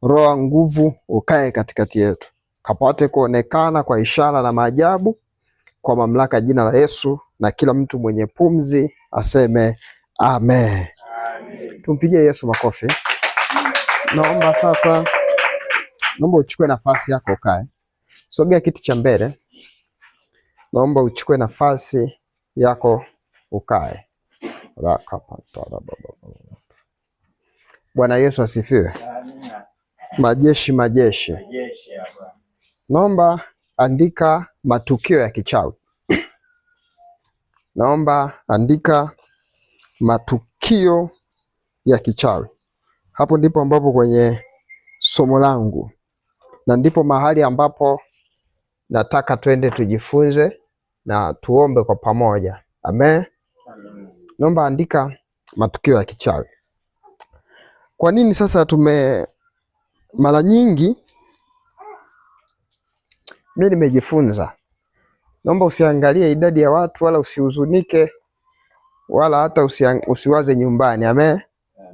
Roho wa nguvu ukae katikati yetu, kapate kuonekana kwa ishara na maajabu, kwa mamlaka jina la Yesu, na kila mtu mwenye pumzi aseme amen. Tumpigie Yesu makofi. Naomba sasa, naomba uchukue nafasi yako ukae. Sogea kiti cha mbele. Naomba uchukue nafasi yako ukae. Bwana Yesu asifiwe. Majeshi majeshi. Naomba andika matukio ya kichawi. Naomba andika matukio ya kichawi. Hapo ndipo ambapo kwenye somo langu, na ndipo mahali ambapo nataka twende tujifunze na tuombe kwa pamoja. Amen. Naomba andika matukio ya kichawi. Kwa nini sasa mara nyingi mimi nimejifunza, naomba usiangalie idadi ya watu wala usihuzunike wala hata usiwaze nyumbani. Amen.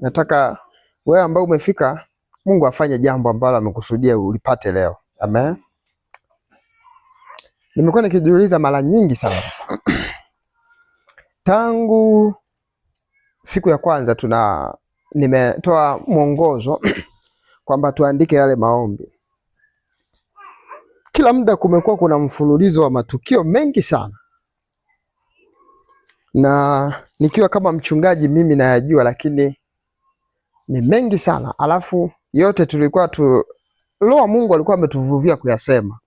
Nataka wewe ambao umefika, Mungu afanye jambo ambalo amekusudia ulipate leo. Amen. Nimekuwa nikijiuliza mara nyingi sana tangu siku ya kwanza nimetoa mwongozo kwamba tuandike yale maombi. Kila muda kumekuwa kuna mfululizo wa matukio mengi sana, na nikiwa kama mchungaji mimi nayajua, lakini ni mengi sana. Alafu yote tulikuwa Roho Mungu alikuwa ametuvuvia kuyasema.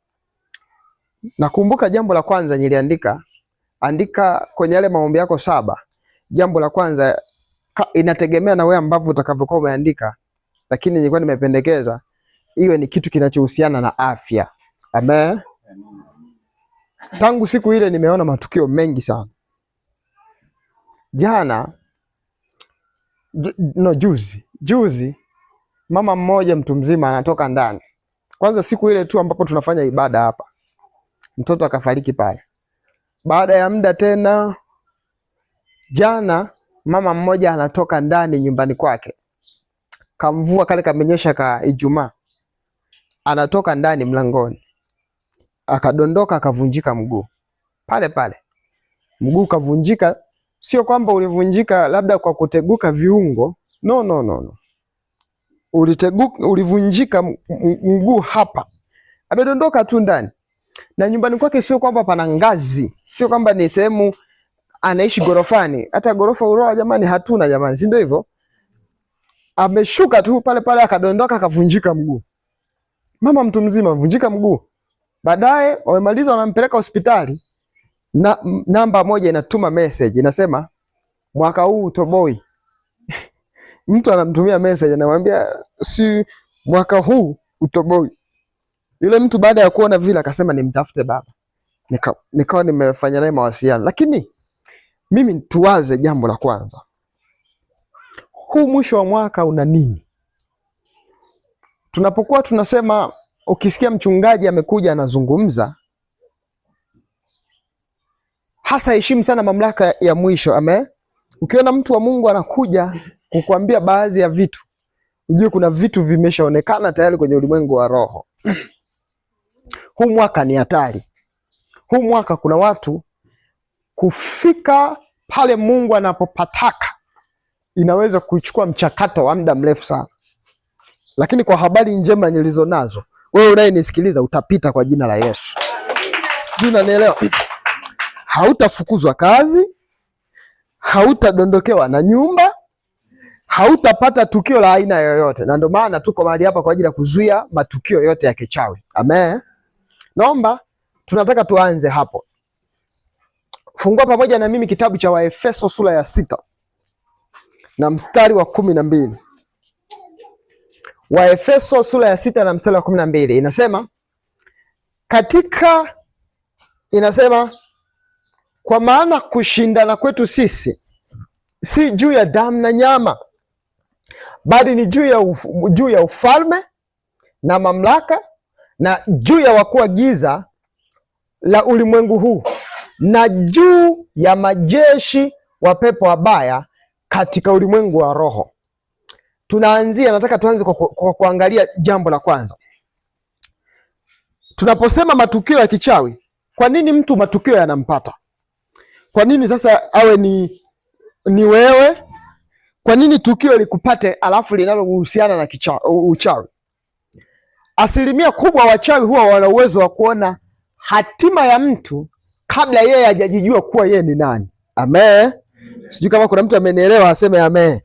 Nakumbuka jambo la kwanza niliandika, andika kwenye yale maombi yako 7. Jambo la kwanza inategemea na wewe ambavyo utakavyokuwa umeandika, lakini nilikuwa nimependekeza iwe ni kitu kinachohusiana na afya. Amen. Tangu siku ile nimeona matukio mengi sana. Juzi mama mmoja mtu mzima anatoka ndani. Kwanza siku ile tu ambapo tunafanya ibada hapa, mtoto akafariki pale. Baada ya muda tena jana mama mmoja anatoka ndani nyumbani kwake, kamvua kale kamenyesha ka Ijumaa, anatoka ndani mlangoni, akadondoka akavunjika mguu pale pale. Mguu kavunjika, sio kwamba ulivunjika labda kwa kuteguka viungo, no. Ulivunjika mguu hapa, amedondoka tu ndani. Na nyumbani kwake sio kwamba pana ngazi, sio kwamba ni sehemu anaishi gorofani. Hata gorofa uroa jamani hatuna jamani, si ndio hivyo? Ameshuka tu pale pale akadondoka akavunjika mguu. Mama mtu mzima vunjika mguu. Baadaye wamemaliza, wanampeleka hospitali. Namba moja inatuma message inasema mwaka huu utoboi. Mtu anamtumia message anamwambia si mwaka huu utoboi. Yule mtu baada ya kuona vile akasema nimtafute baba. Nikawa nimefanya naye mawasiliano. Lakini mimi tuwaze jambo la kwanza, huu mwisho wa mwaka una nini? Tunapokuwa tunasema, ukisikia mchungaji amekuja anazungumza, hasa heshimu sana mamlaka ya mwisho. Amen. Ukiona mtu wa Mungu anakuja kukuambia baadhi ya vitu, ujue kuna vitu vimeshaonekana tayari kwenye ulimwengu wa roho. Huu mwaka ni hatari. Huu mwaka kuna watu kufika pale Mungu anapopataka inaweza kuchukua mchakato wa muda mrefu sana. Lakini kwa habari njema nilizo nazo, wewe unayenisikiliza utapita kwa jina la Yesu. Sijui unanielewa? Hautafukuzwa kazi, hautadondokewa na nyumba, hautapata tukio la aina yoyote. Na ndio maana tuko mahali hapa kwa ajili ya kuzuia matukio yote ya kichawi. Amen. Naomba tunataka tuanze hapo. Fungua pamoja na mimi kitabu cha Waefeso sura ya 6 na mstari wa 12. Waefeso sura ya 6 na mstari wa 12 inasema kwa maana kushindana kwetu sisi si juu ya damu na nyama, bali ni juu ya ufalme na mamlaka na juu ya wakuu wa giza la ulimwengu huu na juu ya majeshi wa pepo wabaya katika ulimwengu wa roho. nataka tuanze kwa kuangalia jambo la kwanza. Tunaposema matukio ya kichawi, kwa nini mtu matukio yanampata? Kwa nini sasa awe ni wewe? Kwa nini tukio likupate alafu linalohusiana na uchawi? Asilimia kubwa wachawi huwa wana uwezo wa kuona hatima ya mtu kabla yeye hajajijua kuwa yeye ni nani. Amen. Sijui kama kuna mtu amenielewa, aseme amen.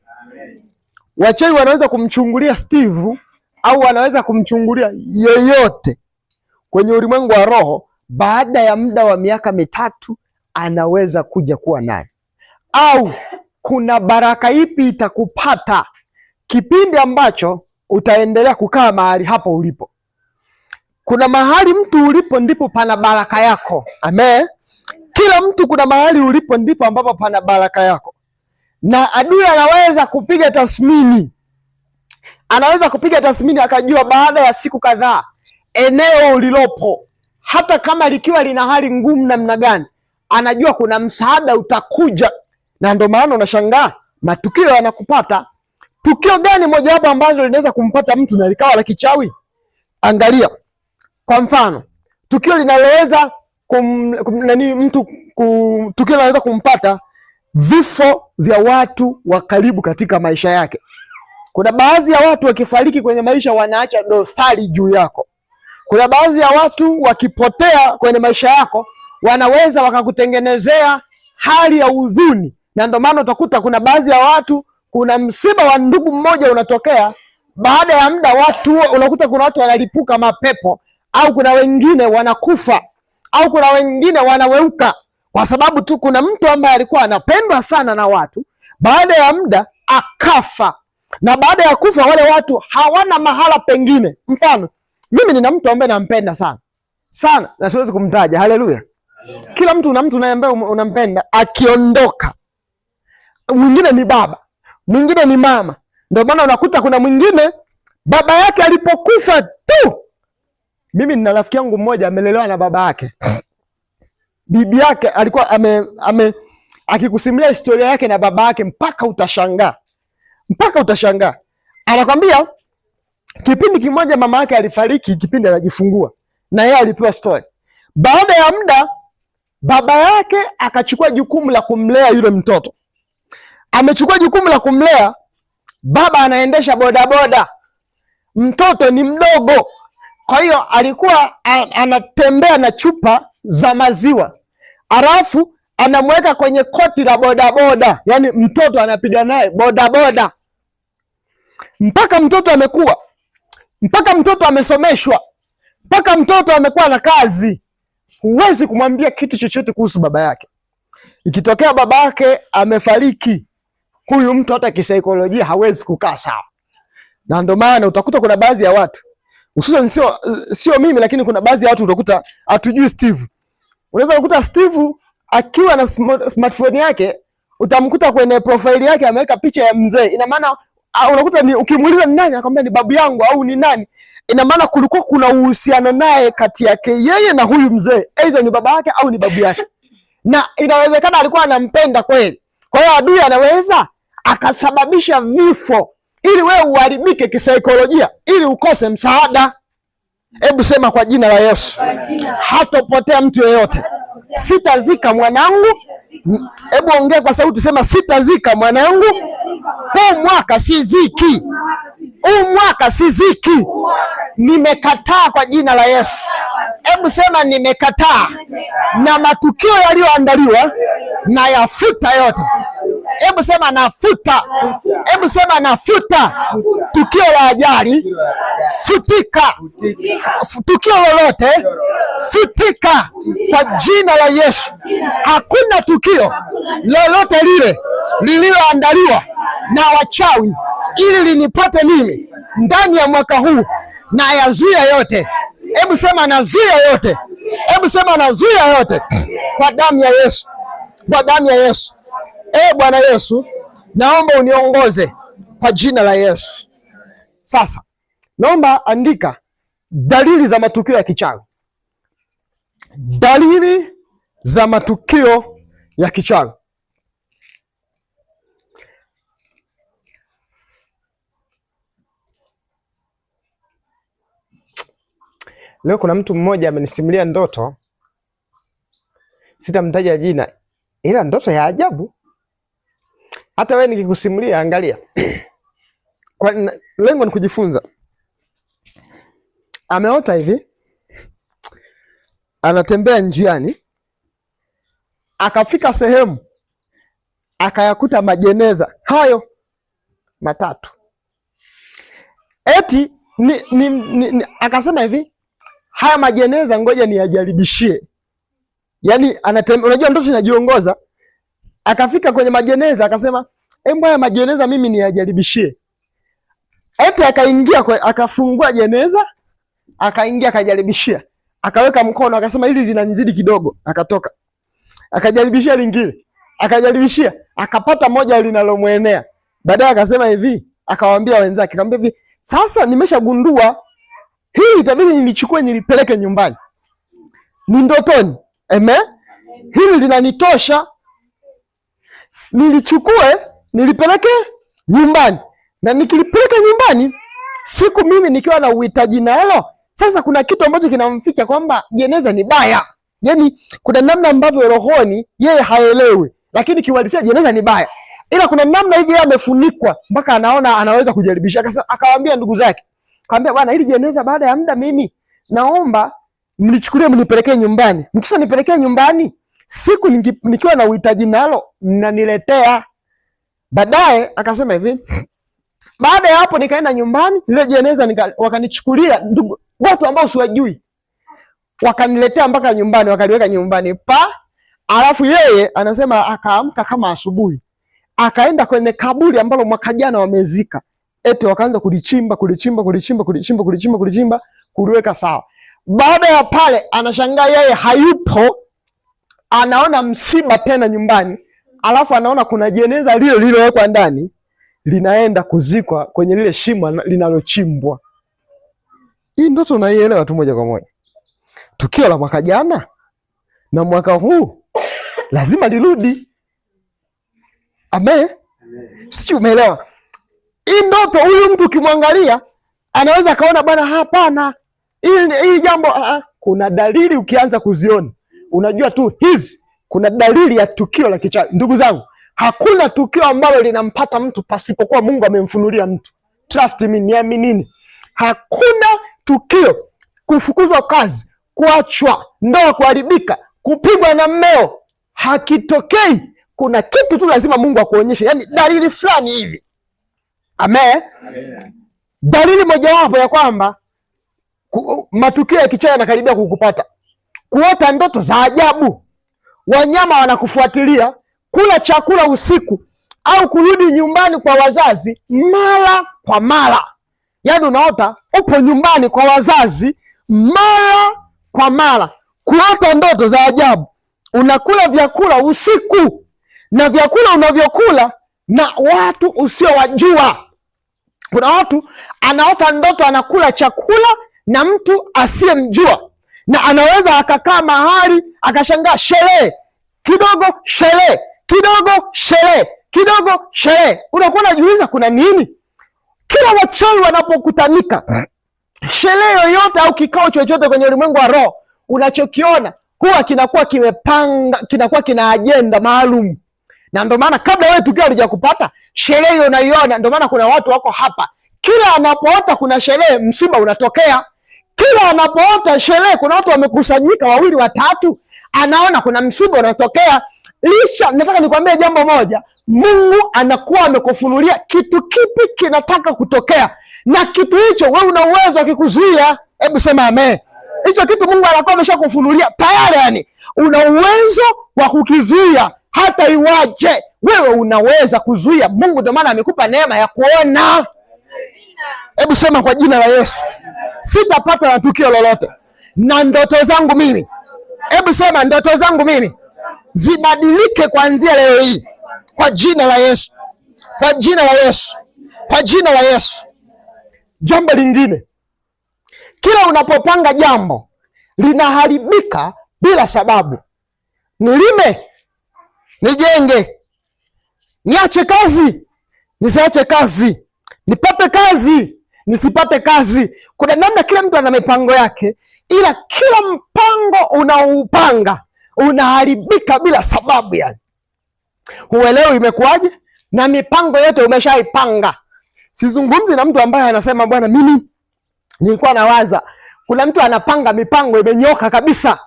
Wachawi wanaweza kumchungulia Steve au wanaweza kumchungulia yeyote kwenye ulimwengu wa roho, baada ya muda wa miaka 3 anaweza kuja kuwa nani. Au kuna baraka ipi itakupata kipindi ambacho utaendelea kukaa mahali hapo ulipo. Kuna mahali mtu ulipo ndipo pana baraka yako. Amen. Kila mtu kuna mahali ulipo ndipo ambapo pana baraka yako. Na adui anaweza kupiga tathmini. Anaweza kupiga tathmini akajua baada ya siku kadhaa eneo ulilopo, hata kama likiwa lina hali ngumu namna gani, anajua kuna msaada utakuja. Na ndio maana unashangaa matukio yanakupata. Tukio gani mojawapo ambalo linaweza kumpata mtu na likawa la kichawi? Angalia kwa mfano, tukio linaloweza tukio linaweza kumpata vifo vya watu wa karibu katika maisha yake. Kuna baadhi ya watu wakifariki kwenye maisha wanaacha dosari juu yako. Kuna baadhi ya watu wakipotea kwenye maisha yako wanaweza wakakutengenezea hali ya huzuni. Na ndio maana utakuta kuna baadhi ya watu, kuna msiba wa ndugu mmoja unatokea, baada ya muda watu unakuta kuna watu wanalipuka mapepo, au kuna wengine wanakufa, au kuna wengine wanaweuka, kwa sababu tu kuna mtu ambaye alikuwa anapendwa sana na watu, baada ya muda akafa. Na baada ya kufa wale watu hawana mahala pengine. Mfano, mimi nina mtu ambaye nampenda sana sana na siwezi kumtaja. Haleluya. Kila mtu una mtu ambaye unampenda, akiondoka mwingine ni baba, mwingine ni mama. Ndio maana unakuta kuna mwingine baba yake alipokufa tu. Mimi nina rafiki yangu mmoja amelelewa na baba yake. Bibi yake alikuwa akikusimulia historia yake na baba yake mpaka utashangaa. Mpaka utashangaa. Anakwambia kipindi kimoja mama yake alifariki kipindi anajifungua, na yeye alipewa story. Baada ya muda baba yake akachukua jukumu la kumlea yule mtoto. Amechukua jukumu la kumlea, baba anaendesha bodaboda. Mtoto ni mdogo. Kwa hiyo alikuwa anatembea na chupa za maziwa, alafu anamweka kwenye koti la bodaboda, yaani mtoto anapiga naye bodaboda mpaka mtoto amekuwa, mpaka mtoto amesomeshwa, mpaka mtoto amekuwa na kazi. Huwezi kumwambia kitu chochote kuhusu baba yake. Ikitokea baba yake amefariki, huyu mtu hata kisaikolojia hawezi kukaa sawa. Na ndio maana utakuta kuna baadhi ya watu, hususan sio mimi, lakini kuna baadhi ya watu utakuta hatujui Steve. Unaweza kukuta Steve akiwa na smartphone yake, utamkuta kwenye profile yake ameweka picha ya mzee. Ina maana unakuta ni ukimuuliza ni nani, anakuambia ni babu yangu au ni nani. Ina maana kulikuwa kuna uhusiano naye kati yake yeye na huyu mzee, aidha ni baba yake au ni babu yake. Na inawezekana alikuwa anampenda kweli. Kwa hiyo adui anaweza akasababisha vifo ili wewe uharibike kisaikolojia, ili ukose msaada. Hebu sema kwa jina la Yesu, hatopotea mtu yeyote. Sitazika mwanangu. Hebu ongea kwa sauti, sema sitazika mwanangu. Huu mwaka siziki. Huu mwaka siziki. Nimekataa kwa jina la Yesu. Hebu sema nimekataa. Na matukio yaliyoandaliwa na yafuta yote. Hebu sema nafuta. Hebu sema nafuta. Tukio la ajali futika. Tukio lolote futika kwa jina la Yesu. Hakuna tukio lolote lile lililoandaliwa na wachawi ili linipate mimi ndani ya mwaka huu, na yazuia yote. Hebu sema nazuia yote. Hebu sema nazuia yote kwa damu ya Yesu. Kwa damu ya Yesu. Bwana Yesu, naomba uniongoze kwa jina la Yesu. Sasa naomba andika dalili za matukio ya kichawi. Dalili za matukio ya kichawi. Leo kuna mtu mmoja amenisimulia ndoto, sitamtaja jina, ila ndoto ya ajabu. Hata wewe nikikusimulia, angalia. Kwa lengo ni kujifunza. Ameota hivi, anatembea njiani, akafika sehemu, akayakuta majeneza hayo matatu. Eti akasema hivi, haya majeneza ngoja niyajaribishie. Yaani unajua ndoto inajiongoza. Akafika kwenye majeneza akasema, haya majeneza mimi niyajaribishie. Eti akaingia akafungua jeneza, akaingia akajaribishia. Akaweka mkono akasema hili linanizidi kidogo, akatoka. Akajaribishia lingine, akajaribishia, akapata moja linalomwenea. Baadaye akasema hivi, akawaambia wenzake, akamwambia hivi, sasa nimeshagundua hii itabidi nilichukue nilipeleke nyumbani. Ni ndotoni. Hili linanitosha. Nilichukue nilipeleke nyumbani. Na nikilipeleka nyumbani, siku mimi nikiwa na uhitaji nalo, sasa kuna kitu ambacho kinamficha kwamba jeneza ni baya. Yaani kuna namna ambavyo rohoni yeye haelewi, lakini kiuhalisia jeneza ni baya. Ila kuna namna hivi yeye amefunikwa mpaka anaona anaweza kujaribisha. Akawaambia ndugu zake, akamwambia bwana, hili jeneza baada ya muda mimi naomba mlichukulie mnipelekee nyumbani. Mkisha nipelekea nyumbani, siku nikiwa na uhitaji nalo mnaniletea. Baadaye akasema hivi, baada ya hapo nikaenda nyumbani, ile jeneza wakanichukulia ndugu watu ambao siwajui. Wakaniletea mpaka nyumbani, wakaliweka nyumbani alafu yeye anasema akaamka kama asubuhi. Akaenda kwenye kaburi ambalo mwaka jana wamezika. Eti wakaanza kulichimba, kuliweka sawa. Baada ya pale anashangaa yeye hayupo, anaona msiba tena nyumbani. Alafu anaona kuna jeneza lile lililowekwa ndani linaenda kuzikwa kwenye lile shimo linalochimbwa. Hii ndoto unaielewa tu moja kwa moja. Tukio la mwaka jana na mwaka huu lazima lirudi. Amen. Sijui umeelewa. Hii ndoto huyu mtu ukimwangalia anaweza akaona bwana, hapana. Hii jambo kuna dalili ukianza kuziona. Unajua tu hizi kuna dalili ya tukio la kichawi. Ndugu zangu, hakuna tukio ambalo linampata mtu pasipokuwa Mungu amemfunulia mtu. Trust me, niaminini. Hakuna tukio, kufukuzwa kazi, kuachwa, ndoa kuharibika, kupigwa na mmeo, hakitokei. Kuna kitu tu lazima Mungu akuonyeshe, yani dalili fulani hivi. Amen. Dalili mojawapo ya kwamba matukio ya kichawi yanakaribia kukupata. Kuota ndoto za ajabu, wanyama wanakufuatilia, kula chakula usiku, au kurudi nyumbani kwa wazazi mara kwa mara. Yaani unaota upo nyumbani kwa wazazi mara kwa mara. Kuota ndoto za ajabu, unakula vyakula usiku, na vyakula unavyokula na watu usiowajua. Kuna watu anaota ndoto anakula chakula na mtu asiyemjua, na anaweza akakaa mahali akashangaa sherehe kidogo, sherehe kidogo, sherehe kidogo, sherehe. Unakuwa unajiuliza kuna nini? Kila wachawi wanapokutanika, sherehe yoyote au kikao chochote kwenye ulimwengu wa roho, unachokiona huwa kinakuwa kimepanga, kinakuwa kina ajenda maalum. Na ndio maana kabla wewe tukio halijakupata, sherehe hiyo unaiona. Ndio maana kuna watu wako hapa, kila anapoota kuna sherehe, msiba unatokea. Kila anapoota sherehe, kuna watu wamekusanyika 2 watatu, anaona kuna msiba unatokea. Nataka nikwambie jambo moja, Mungu anakuwa amekufunulia kitu kipi kinataka kutokea, na kitu hicho wewe una uwezo wa kikuzuia. Hebu sema amen. Hicho kitu Mungu anakuwa ameshakufunulia tayari, yani una uwezo wa kukizuia. Hata iwaje wewe unaweza kuzuia. Mungu ndio maana amekupa neema ya kuona. Hebu sema kwa jina la Yesu, sitapata na tukio lolote. Na ndoto zangu mimi, hebu sema ndoto zangu mimi zibadilike kuanzia leo hii kwa jina la Yesu, kwa jina la Yesu, kwa jina la Yesu. Jambo lingine, kila unapopanga jambo linaharibika bila sababu. Nilime, nijenge, niache kazi, nisiache kazi, nipate kazi, nisipate kazi. Kuna namna, kila mtu ana mipango yake, ila kila mpango unaoupanga unaharibika bila sababu. Yani huelewi imekuwaje, na mipango yote umeshaipanga. Sizungumzi na mtu ambaye anasema bwana, mimi nilikuwa nawaza. Kuna mtu anapanga mipango imenyoka kabisa,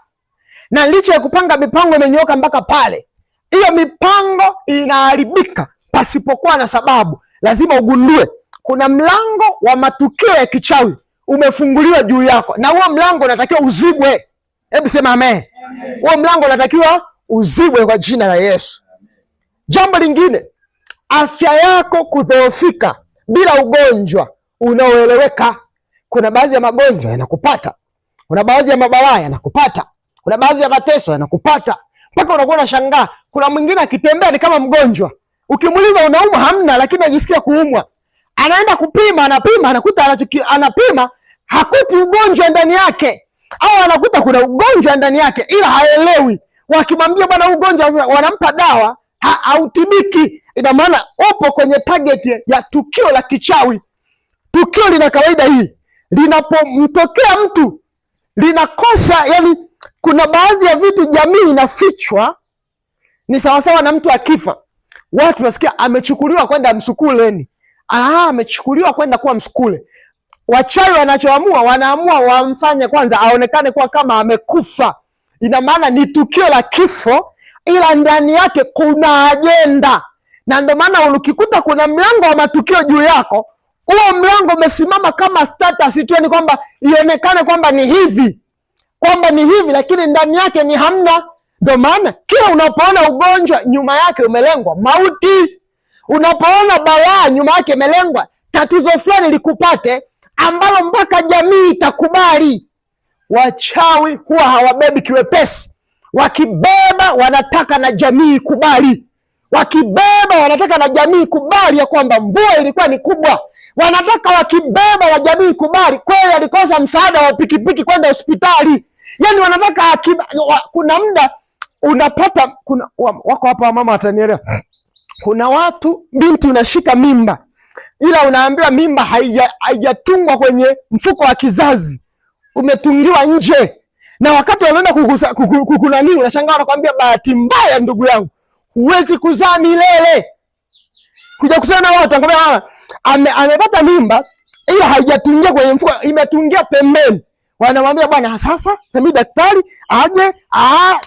na licha ya kupanga mipango imenyoka mpaka pale, hiyo mipango inaharibika pasipokuwa na sababu. Lazima ugundue kuna mlango wa matukio ya kichawi umefunguliwa juu yako, na huo mlango unatakiwa uzibwe. Hebu sema amen. Huo mlango unatakiwa uzibwe kwa jina la Yesu. Jambo lingine, afya yako kudhoofika bila ugonjwa unaoeleweka. Kuna baadhi ya magonjwa yanakupata, kuna baadhi ya mabalaa yanakupata, kuna baadhi ya mateso yanakupata, mpaka unakuwa unashangaa. Kuna mwingine akitembea ni kama mgonjwa, ukimuuliza unaumwa, hamna, lakini anajisikia kuumwa. Anaenda kupima, anapima, anakuta anapima hakuti ugonjwa ndani yake, au anakuta kuna ugonjwa ndani yake ila haelewi. Wakimwambia bwana ugonjwa, wanampa dawa, hautibiki. Ina maana upo kwenye target ya tukio la kichawi. Tukio lina kawaida hii, linapomtokea mtu linakosa, yani kuna baadhi ya vitu jamii inafichwa. Ni sawasawa na mtu akifa, watu nasikia amechukuliwa kwenda msukuleni, amechukuliwa kwenda kuwa msukule. Wachawi wanachoamua, wanaamua wamfanye kwanza aonekane kuwa kama amekufa. Ina maana ni tukio la kifo, ila ndani yake kuna ajenda. Na ndio maana ukikuta kuna mlango wa matukio juu yako, huo mlango umesimama kama status tu, yani kwamba ionekane kwamba ni hivi, lakini ndani yake ni hamna. Ndio maana kila unapoona ugonjwa, nyuma yake umelengwa mauti. Unapoona balaa, nyuma yake imelengwa tatizo fulani likupate, ambalo mpaka jamii itakubali. Wachawi huwa hawabebi kiwepesi. Wakibeba wanataka na jamii kubali. Wakibeba wanataka na jamii kubali ya kwamba mvua ilikuwa ni kubwa. Wanataka wakibeba na jamii kubali kweli alikosa msaada wa pikipiki kwenda hospitali. Yani wanataka kuna muda unapata, wako hapa mama watanielewa. Kuna watu, binti unashika mimba, ila unaambiwa mimba haijatungwa kwenye mfuko wa kizazi, umetungiwa nje. Na wakati wanaenda kukunani, unashangaa wanakuambia bahati mbaya ndugu yangu, huwezi kuzaa milele. Kuja kusema na watu anakuambia amepata mimba ila haijatungia kwenye mfuko, imetungia pembeni. Wanamwambia bwana, sasa mimi daktari aje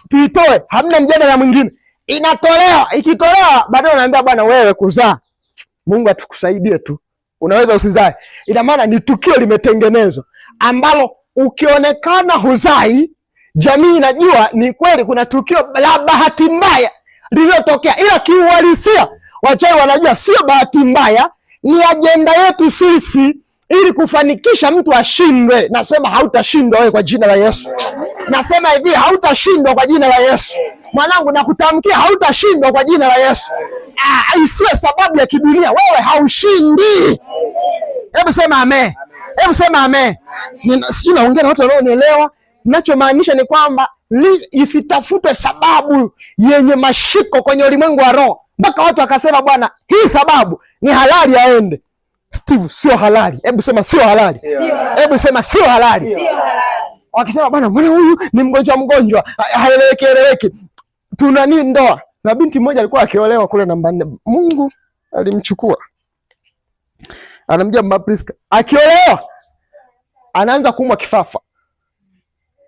tuitoe. Hamna mjadala mwingine, inatolewa. Ikitolewa baadaye unaambia bwana, wewe kuzaa, Mungu atukusaidie tu, unaweza usizae. Ina maana ni tukio limetengenezwa ambalo ukionekana huzai, jamii inajua ni kweli kuna tukio la bahati mbaya lililotokea, ila kiuhalisia wachawi wanajua sio bahati mbaya, ni ajenda yetu sisi ili kufanikisha mtu ashindwe. Nasema hautashindwa wewe kwa jina la Yesu. Nasema hivi, hautashindwa kwa jina la Yesu. Mwanangu, nakutamkia hautashindwa kwa jina la Yesu. Isiwe sababu ya kidunia, wewe haushindi. Hebu sema amen. Hebu sema amen. Sijui naongea na watu wanaonielewa. Ninachomaanisha ni kwamba isitafutwe sababu yenye mashiko kwenye ulimwengu wa roho mpaka watu wakasema bwana, hii sababu ni halali aende. Steve, sio halali. Hebu sema sio halali. Hebu sema sio halali. Wakisema bwana, mbona huyu ni mgonjwa, haeleweki. Tuna nini ndoa? Na binti mmoja alikuwa akiolewa kule namba 4. Mungu alimchukua. Anamjia Mama Priska. Akiolewa anaanza kuumwa kifafa.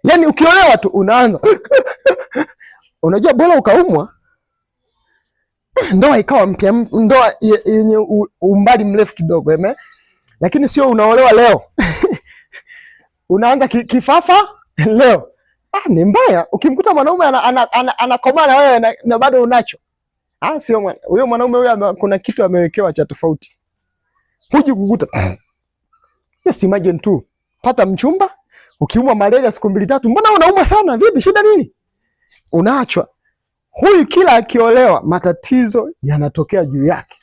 Yaani ukiolewa tu unaanza. Unajua bora ukaumwa, ndoa ikawa mpya, ndoa yenye umbali mrefu kidogo, lakini sio unaolewa leo. Unaanza kifafa leo. Ni mbaya. Ukimkuta mwanaume anakomaa na wewe na bado unacho. Sio huyo mwanaume huyo, kuna kitu amewekewa cha tofauti. Huji kukuta. Yes, imagine tu. Pata mchumba, ukiumwa malaria siku 2-3, mbona unaumwa sana? Vipi, shida nini? Unaachwa. Huyu kila akiolewa matatizo yanatokea juu yake.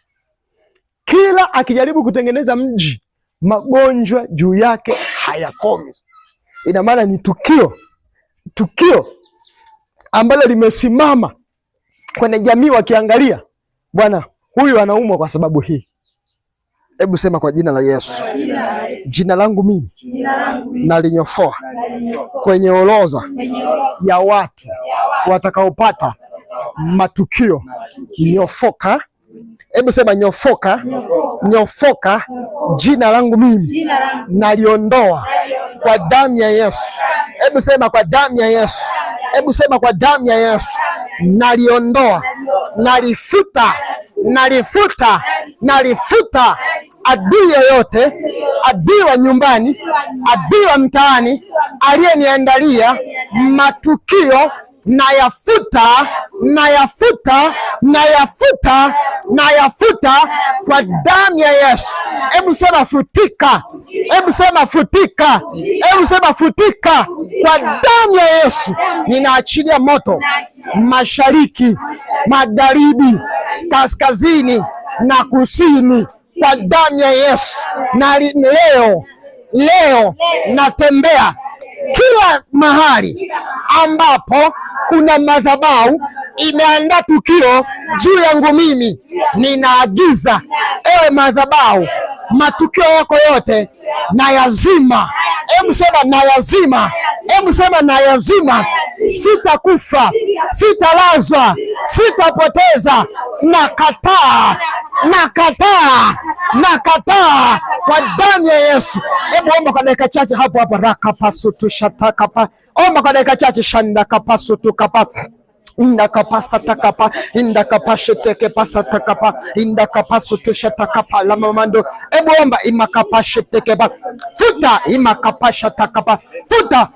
Kila akijaribu kutengeneza mji, magonjwa juu yake hayakomi. Ina maana ni tukio ambalo limesimama kwenye jamii, wakiangalia bwana, huyu anaumwa kwa sababu hii. Hebu sema kwa jina la Yesu. Jina langu mimi nalinyofoa kwenye orodha ya watu watakaopata matukio nyofoka. Hebu sema nyofoka, nyofoka. Jina langu mimi naliondoa kwa damu ya Yesu. Hebu sema kwa damu ya Yesu. Hebu sema kwa damu ya Yesu. Naliondoa, nalifuta, nalifuta, nalifuta. Adui yoyote, adui wa nyumbani, adui wa mtaani aliyeniandalia matukio, nayafuta, nayafuta, nayafuta, nayafuta kwa damu ya Yesu. Hebu sema futika. Hebu sema futika. Hebu sema futika kwa damu ya Yesu. Ninaachilia moto mashariki, magharibi, kaskazini na kusini kwa damu ya Yesu. Na leo natembea kila mahali ambapo kuna madhabahu imeandaa tukio juu yangu mimi. Ninaagiza, ewe madhabahu, matukio yako yote na yazima. Hebu sema na yazima. Hebu sema na yazima. Sitakufa, sitalazwa, sitapoteza. Nakataa, nakataa, nakataa kwa damu ya Yesu. Hebu omba kwa dakika chache hapo hapo. Rakapasutu shatakapa. Omba kwa dakika chache. Shanda kapasutu kapa. Inda kapasa takapa, inda kapashe teke pasa takapa, inda kapasu tusha takapa la mamando. Hebu omba imakapashe teke pa. Futa imakapasha takapa. Futa.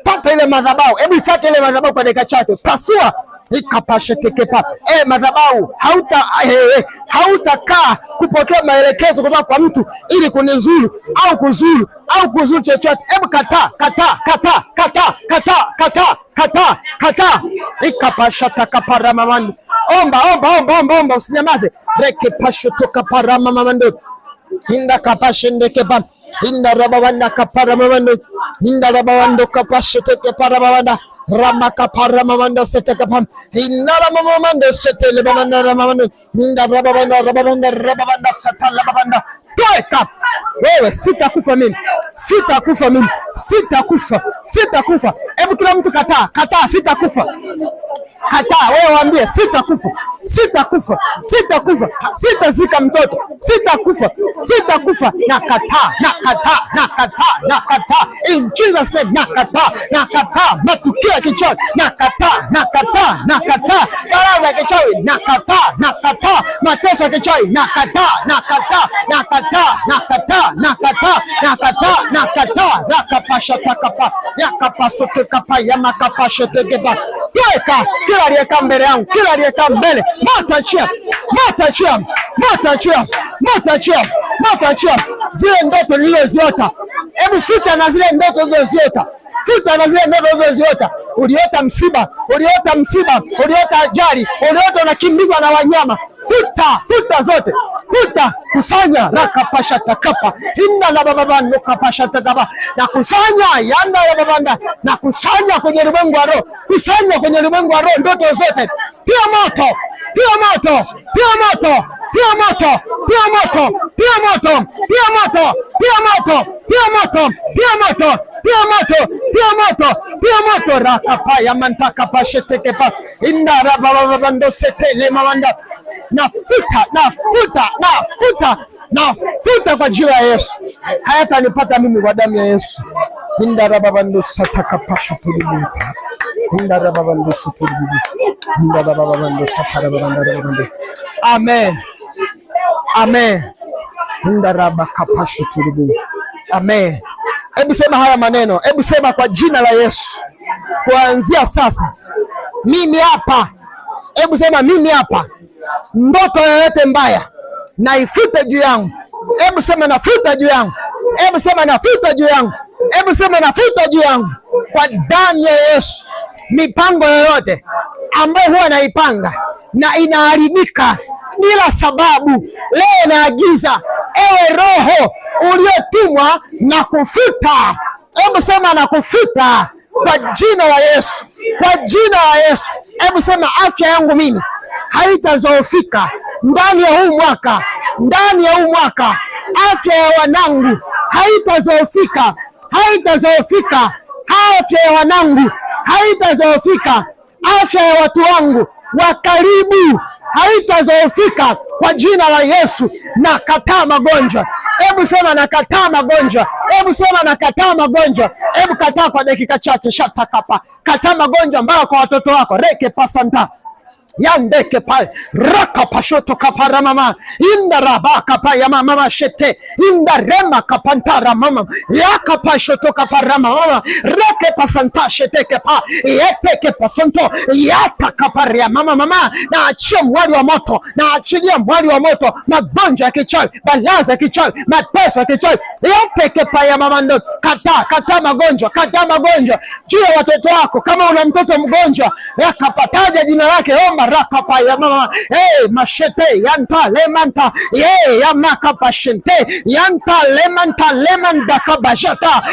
Fata ile madhabahu. Hebu fata ile madhabahu kwa dakika chache. Pasua ikapashe teke pa. Madhabahu hautakaa kupokea maelekezo kutoka kwa mtu ili kunizuru au kuzuru au kuzuru chochote. Hebu kataa, kataa, kataa, kataa, kataa, kataa, kataa, kataa. Ikapasha takapara mamando. Omba, omba, omba, omba, omba, usinyamaze. Reke pasho toka para mamando. Inda kapashe ndeke pa. Inda rabawanda kapara mamando. Inda rabawando kapashe teke para mamanda. Ramaka para mamando seteke pa. Inda rabawando setele mamanda ramando. Inda rabawanda satala mamanda. Toeka. Wewe sitakufa mimi. Sitakufa mimi. Sitakufa. Sitakufa. Hebu kila mtu kataa. Kataa sitakufa. Kataa, wewe waambie sitakufa. Sitakufa. Sitakufa. Sitazika mtoto. Sitakufa. Sitakufa. Nakataa. Nakataa. Nakataa. Nakataa. In Jesus name nakataa. Nakataa. Matukio ya kichawi. Nakataa. Nakataa. Nakataa. Baraza ya kichawi. Nakataa. Nakataa. Mateso ya kichawi. Nakataa. Nakataa. Nakataa. Nakataa. Nakataa. Nakataa. Nakataa. Rakapasha takapa. Yakapasote kapa. Yamakapasha tegepa. Toeka. Kila aliyeka mbele yangu. Kila aliyeka mbele. Moto chia. Moto chia. Moto chia. Moto chia. Moto chia. Zile ndoto nilizoziota. Hebu futa na zile ndoto ulizoziota. Futa na zile ndoto ulizoziota. Uliota msiba, uliota msiba, uliota ajali, uliota unakimbizwa na wanyama. Futa, futa zote. Futa, kusanya, rakapasha takapa. Inda la bababando kapasha takapa. Na kusanya, yanda la babanda. Na kusanya kwenye ulimwengu wa roho. Kusanya kwenye ulimwengu wa roho ndoto zote. Tia moto, tia moto, tia moto. Tia moto, tia moto, tia moto, tia moto, tia moto, tia moto, tia moto, tia moto, tia moto, tia moto. Rakapa ya mantaka pasheteke pa. Inda rababando setele mawanda. Nafuta, nafuta, nafuta, nafuta kwa jina la Yesu. Hayatanipata mimi kwa damu ya Yesu. Inda rababando sataka pashetele. Inda rababando setele. Inda rababando satara rababando. Amen. Amen. Indaraba kapashu tulibu. Amen. Hebu sema haya maneno. Hebu sema kwa jina la Yesu. Kuanzia sasa mimi hapa. Hebu sema mimi hapa. Ndoto yoyote mbaya na ifute juu yangu. Hebu sema nafuta juu yangu. Hebu sema nafuta juu yangu. Hebu sema nafuta juu yangu kwa damu ya Yesu. Mipango yoyote ambayo huwa naipanga na inaharibika bila sababu, leo naagiza, ewe roho uliotumwa na kufuta. Hebu sema na kufuta kwa jina la Yesu. Kwa jina la Yesu. Hebu sema afya yangu mimi haitazoofika ndani ya huu mwaka. Ndani ya huu mwaka Afya ya wanangu haitazoofika, haitazoofika. Afya ya wanangu haitazoofika. Afya ya watu wangu wa karibu haitazoofika kwa jina la Yesu. Nakataa magonjwa. Hebu sema nakataa magonjwa. Hebu sema nakataa magonjwa. Hebu kataa kwa dakika chache. Shatakapa. Kataa magonjwa ambayo kwa watoto wako. Reke pasanta. Yandeke pa raka pashoto kapara mama inda rabaka pa ya mama shete inda rema kapantara mama yaka pashoto kapara mama reke pasanta shete kepa yeteke pasanto yata kapara ya mama na achia mwali wa moto, na achilia mwali wa moto magonjwa ya kichawi, balaza ya kichawi, mateso ya kichawi yeteke pa ya mama ndo kata magonjwa, kata magonjwa juu ya watoto wako. Kama una mtoto mgonjwa yakapataja jina lake, omba rakapa ya mama mashete yanta lemanta ya makapa shente yanta lemanta lemanda kabajata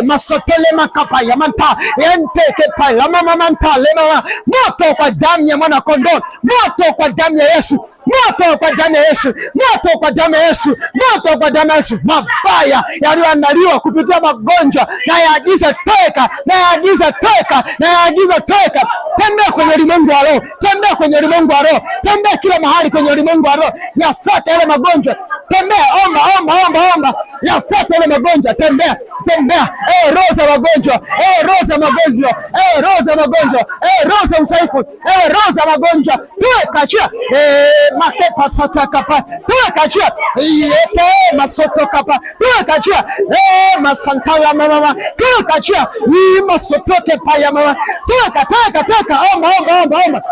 masotele makapa ya manta yente kepa ya mama manta lemama. Moto kwa damu ya mwana kondoo, moto kwa damu ya Yesu, moto kwa damu ya Yesu, moto kwa damu ya Yesu, moto kwa damu ya Yesu. Mabaya yaliyoandaliwa kupitia magonjwa na yaagiza toka, na yaagiza toka, na yaagiza toka. Tembea kwenye ulimwengu wa roho, tembea kwenye ulimwengu wa roho, tembea kila mahali kwenye ulimwengu wa roho. Yafuate yale magonjwa, tembea, omba, yafuate yale magonjwa, tembea. Roho za magonjwa, roho za magonjwa, roho za magonjwa, roho za usaifu, roho za magonjwa, toka chia makepa satakapa, toka chia yete masoto kapa, toka chia masantala mama, toka chia masotoke pa ya mama, toka, omba.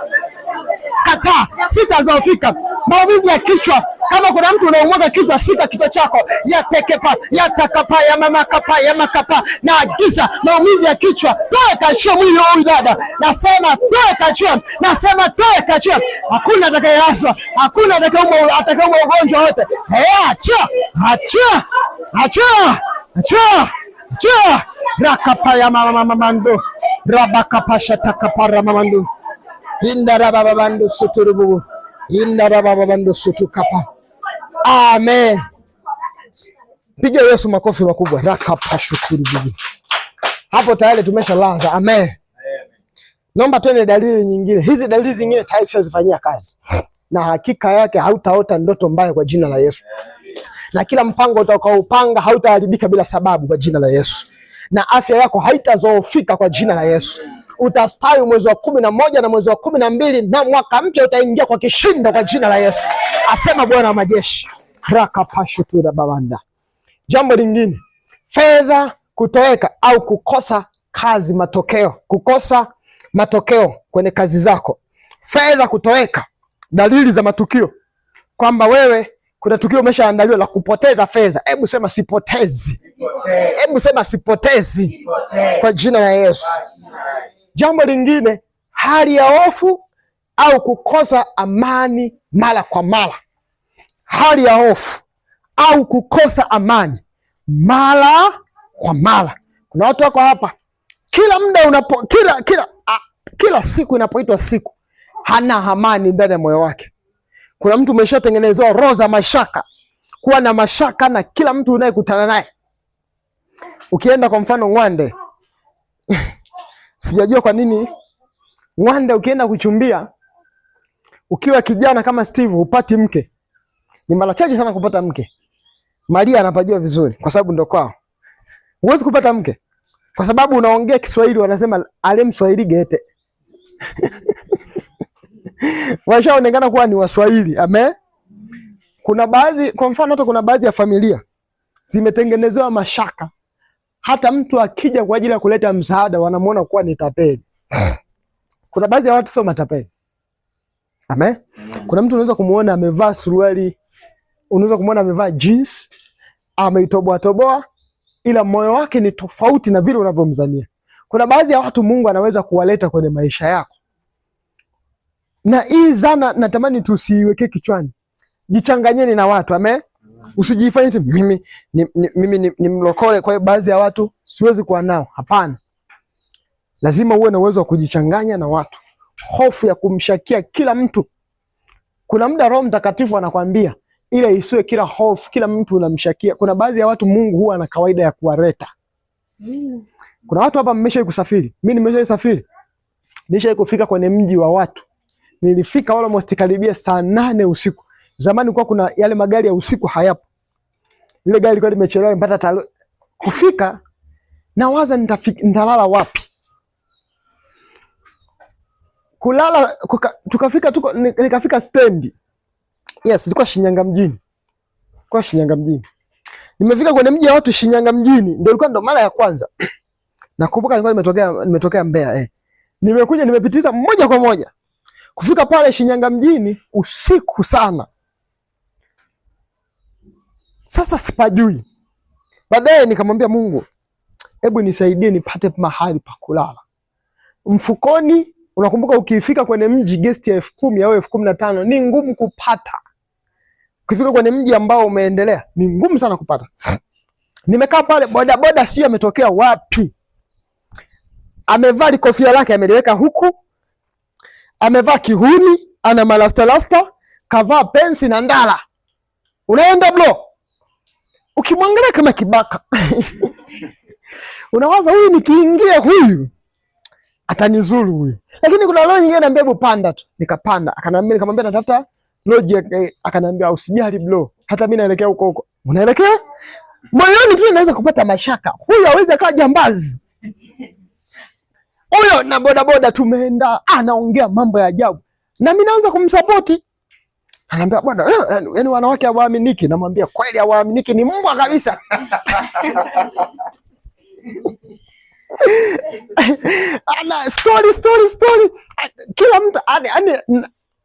Kataa, sitazoofika. Maumivu ya kichwa, kama kuna mtu unaumwaga kichwa, shika kichwa chako, yatekepa, yatakapa ya mama kapa ya makapa, na agiza maumivu ya kichwa, toka chia mwili huyu dada. Nasema toka chia, nasema toka chia. Hakuna atakayeaswa, hakuna atakayeumwa ugonjwa wote. Achia. Rakapa ya mama mando, rabakapasha takapara mamandu. Indarababando suturubu, indarababando sutukapa. Amen. Piga Yesu makofi makubwa. Rakapashuturubu. Hapo tayari tumeshalaza. Amen. Naomba tuone dalili nyingine. Hizi dalili zingine tayari tushazifanyia kazi, na hakika yake hautaota ndoto mbaya kwa jina la Yesu, na kila mpango utakaoupanga hautaharibika bila sababu kwa jina la Yesu, na afya yako haitazoofika kwa jina la Yesu. Utastawi mwezi wa 11 na mwezi wa 12, na mwaka mpya utaingia kwa kishindo kwa jina la Yesu, asema Bwana wa majeshi. Rakapashutura babanda. Jambo lingine, fedha kutoweka au kukosa kazi, kukosa matokeo kwenye kazi zako. Fedha kutoweka, dalili za matukio kwamba wewe kuna tukio umeshaandaliwa la kupoteza fedha. Hebu sema sipotezi. Hebu sema sipotezi kwa jina la Yesu. Jambo lingine, hali ya hofu au kukosa amani mara kwa mara. Hali ya hofu au kukosa amani mara kwa mara. Kuna watu wako hapa, kila muda kila siku inapoitwa siku hana amani ndani ya moyo wake. Kuna mtu umeshatengenezewa roho za mashaka, kuwa na mashaka na kila mtu unayekutana naye. Ukienda kwa mfano Ng'wande, sijajua kwa nini Ng'wande ukienda kuchumbia, ukiwa kijana kama Steve upati mke. Ni mara chache sana kupata mke. Maria anapajua vizuri kwa sababu ndo kwao. Huwezi kupata mke kwa sababu unaongea Kiswahili, wanasema ale Mswahili gete. Washaonekana kuwa ni Waswahili. Amen. Kuna baadhi, kwa mfano hata kuna baadhi ya familia zimetengenezewa mashaka. Hata mtu akija kwa ajili ya kuleta msaada wanamuona kuwa ni tapeli. Kuna baadhi ya watu sio matapeli. Amen. Kuna mtu unaweza kumuona amevaa suruali, unaweza kumuona amevaa jeans, ameitoboa, ila moyo wake ni tofauti na vile unavyomzania. Kuna baadhi ya watu Mungu anaweza kuwaleta kwenye maisha yako. Na hii zana natamani tusiiweke kichwani. Jichanganyeni na watu. Amen. Usijifanye eti mimi ni mlokole, kwa hiyo baadhi ya watu siwezi kuwa nao. Hapana. Lazima uwe na uwezo wa kujichanganya na watu. Hofu ya kumshakia kila mtu. Kuna muda Roho Mtakatifu anakuambia ile isiwe kila hofu, kila mtu unamshakia. Kuna baadhi ya watu Mungu huwa ana kawaida ya kuwareta. Kuna watu hapa mmeshawahi kusafiri. Mimi nimeshawahi kusafiri. Nishawahi kufika kwenye mji wa watu. Nilifika almost karibia saa 8 usiku. Zamani kwa kuna yale magari ya usiku hayapo. Ile gari ilikuwa limechelewa mpaka kufika, nawaza nitalala wapi? Kulala tukafika nikafika stendi. Yes, ilikuwa Shinyanga mjini. Kwa Shinyanga mjini. Nimefika kwenye mji wa watu Shinyanga mjini. Ndo mara ya kwanza. Nakumbuka nilikuwa nimetokea Mbeya. Nimekuja nimepitiza moja kwa moja. Kufika pale Shinyanga mjini usiku sana. Sasa sipajui. Baadaye nikamwambia Mungu, hebu nisaidie nipate mahali pa kulala. Mfukoni, unakumbuka ukifika kwenye mji guest ya 10,000 au 15,000 ni ngumu kupata. Ukifika kwenye mji ambao umeendelea ni ngumu sana kupata. Nimekaa pale, boda sio ametokea wapi. Amevaa kofia lake ameliweka huku. Amevaa kihuni, ana malasta, kavaa pensi na ndala. Unaenda bro? Ukimwangalia kama kibaka. Unawaza huyu nikiingia huyu atanizuru huyu. Lakini kuna leo nyingine ananiambia hebu panda tu. Nikapanda. Nikamwambia natafuta lodge, akanambia usijali bro. Hata mimi naelekea huko. Unaelekea? Moyoni tu naweza kupata mashaka. Huyu hawezi akawa jambazi. Huyo na boda tumeenda, anaongea mambo ya ajabu. Na mimi naanza kumsupport. Ananiambia bwana, yaani wanawake hawaaminiki. Namwambia kweli hawaaminiki, ni mbwa kabisa. Ana story. Kila mtu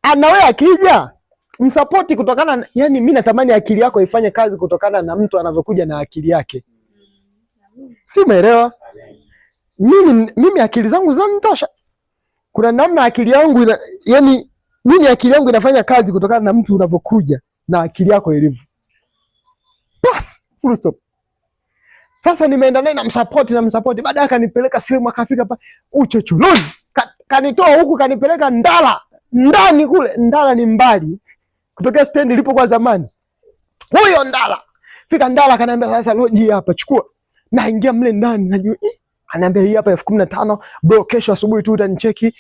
anawe akija msupport kutokana, yani mimi natamani akili yako ifanye kazi kutokana na mtu anavyokuja na akili yake. Si umeelewa? Mimi akili zangu zinanitosha. Kuna namna akili yangu mimi akili yangu inafanya kazi kutokana na mtu unavyokuja na akili yako ilivyo. Bas, full stop. Sasa nimeenda naye na msupport. Baadaye akanipeleka sehemu, akafika pa uchochoroni. Kanitoa huku kanipeleka Ndala. Ndani kule, Ndala ni mbali kutokea stand ilipokuwa zamani. Huyo Ndala. Fika Ndala akaniambia sasa lodge hapa chukua. Naingia mle ndani najua ananiambia hii hapa 15,000 bro, kesho asubuhi tu utanicheki.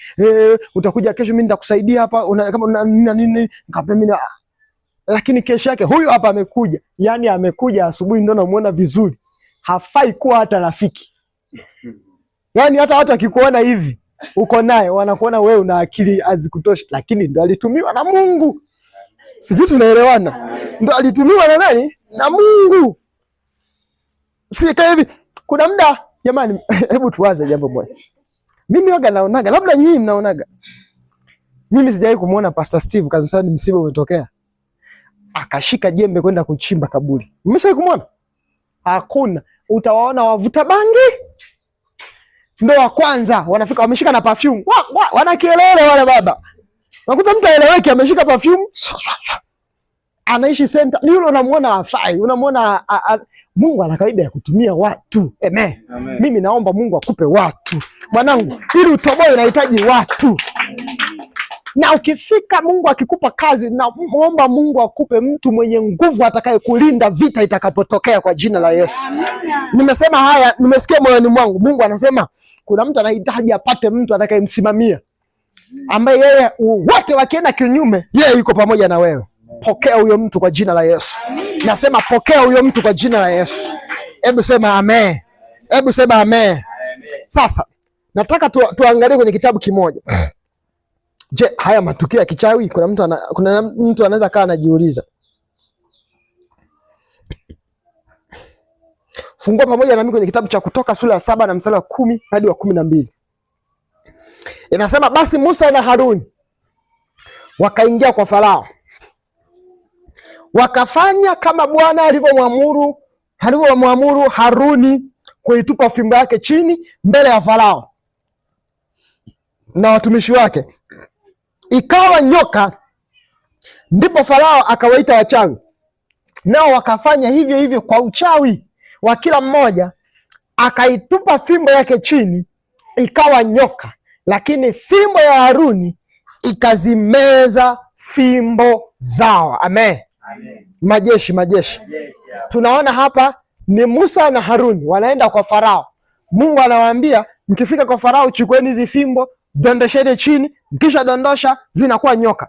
Utakuja kesho mimi nitakusaidia hapa kama una nini. Nikamwambia mimi lakini kesho yake huyo hapa amekuja. Yaani amekuja asubuhi ndio namuona vizuri. Hafai kuwa hata rafiki. Yaani hata watu akikuona hivi uko naye wanakuona wewe una akili azikutoshi, lakini ndo alitumiwa na Mungu. Sijui tunaelewana. Ndo alitumiwa na nani? Na Mungu. Sika hivi kuna muda jamani, hebu tuwaze jambo moja. Mimi waga naonaga, labda nyinyi mnaonaga. Mimi sijawahi kumuona Pastor Steve kanisani msiba umetokea akashika jembe kwenda kuchimba kaburi. Mmeshawahi kumuona? Hakuna. Utawaona wavuta bangi ndo wa kwanza wanafika wameshika na perfume. Wana kelele wale baba. Unakuta mtu aeleweki ameshika perfume. Anaishi center. Ni yule unamuona afai. Unamuona Mungu ana kawaida ya kutumia watu. Amen. Mimi naomba Mungu akupe watu. Mwanangu, ili utoboe unahitaji watu. Na ukifika Mungu akikupa kazi, na muomba Mungu akupe mtu mwenye nguvu atakaye kulinda vita itakapotokea kwa jina la Yesu. Nimesema haya, nimesikia moyoni mwangu. Mungu anasema kuna mtu anahitaji apate mtu atakayemsimamia. Ambaye yeye wote wakienda kinyume, yeye yuko pamoja na wewe. Pokea huyo mtu kwa jina la Yesu. Nasema pokea huyo mtu kwa jina la Yesu. Hebu sema amen. Hebu sema amen. Sasa nataka tuangalie kwenye kitabu kimoja. Je, haya matukio ya kichawi kuna mtu anaweza kaa anajiuliza. Fungua pamoja na mimi kwenye kitabu cha Kutoka sura ya 7 na mstari wa 10 hadi wa 12. Inasema basi Musa na Haruni wakaingia kwa Farao. Wakafanya kama Bwana alivyomwamuru Haruni kuitupa fimbo yake chini mbele ya Farao na watumishi wake. Ikawa nyoka, ndipo Farao akawaita wachawi. Nao wakafanya hivyo hivyo kwa uchawi wa kila mmoja, akaitupa fimbo yake chini, ikawa nyoka, lakini fimbo ya Haruni ikazimeza fimbo zao. Amen. Amen. majeshi. Tunaona hapa ni Musa na Haruni wanaenda kwa Farao. Mungu anawaambia mkifika kwa Farao, chukueni hizi fimbo, dondesheni chini, mkisha dondosha zinakuwa nyoka.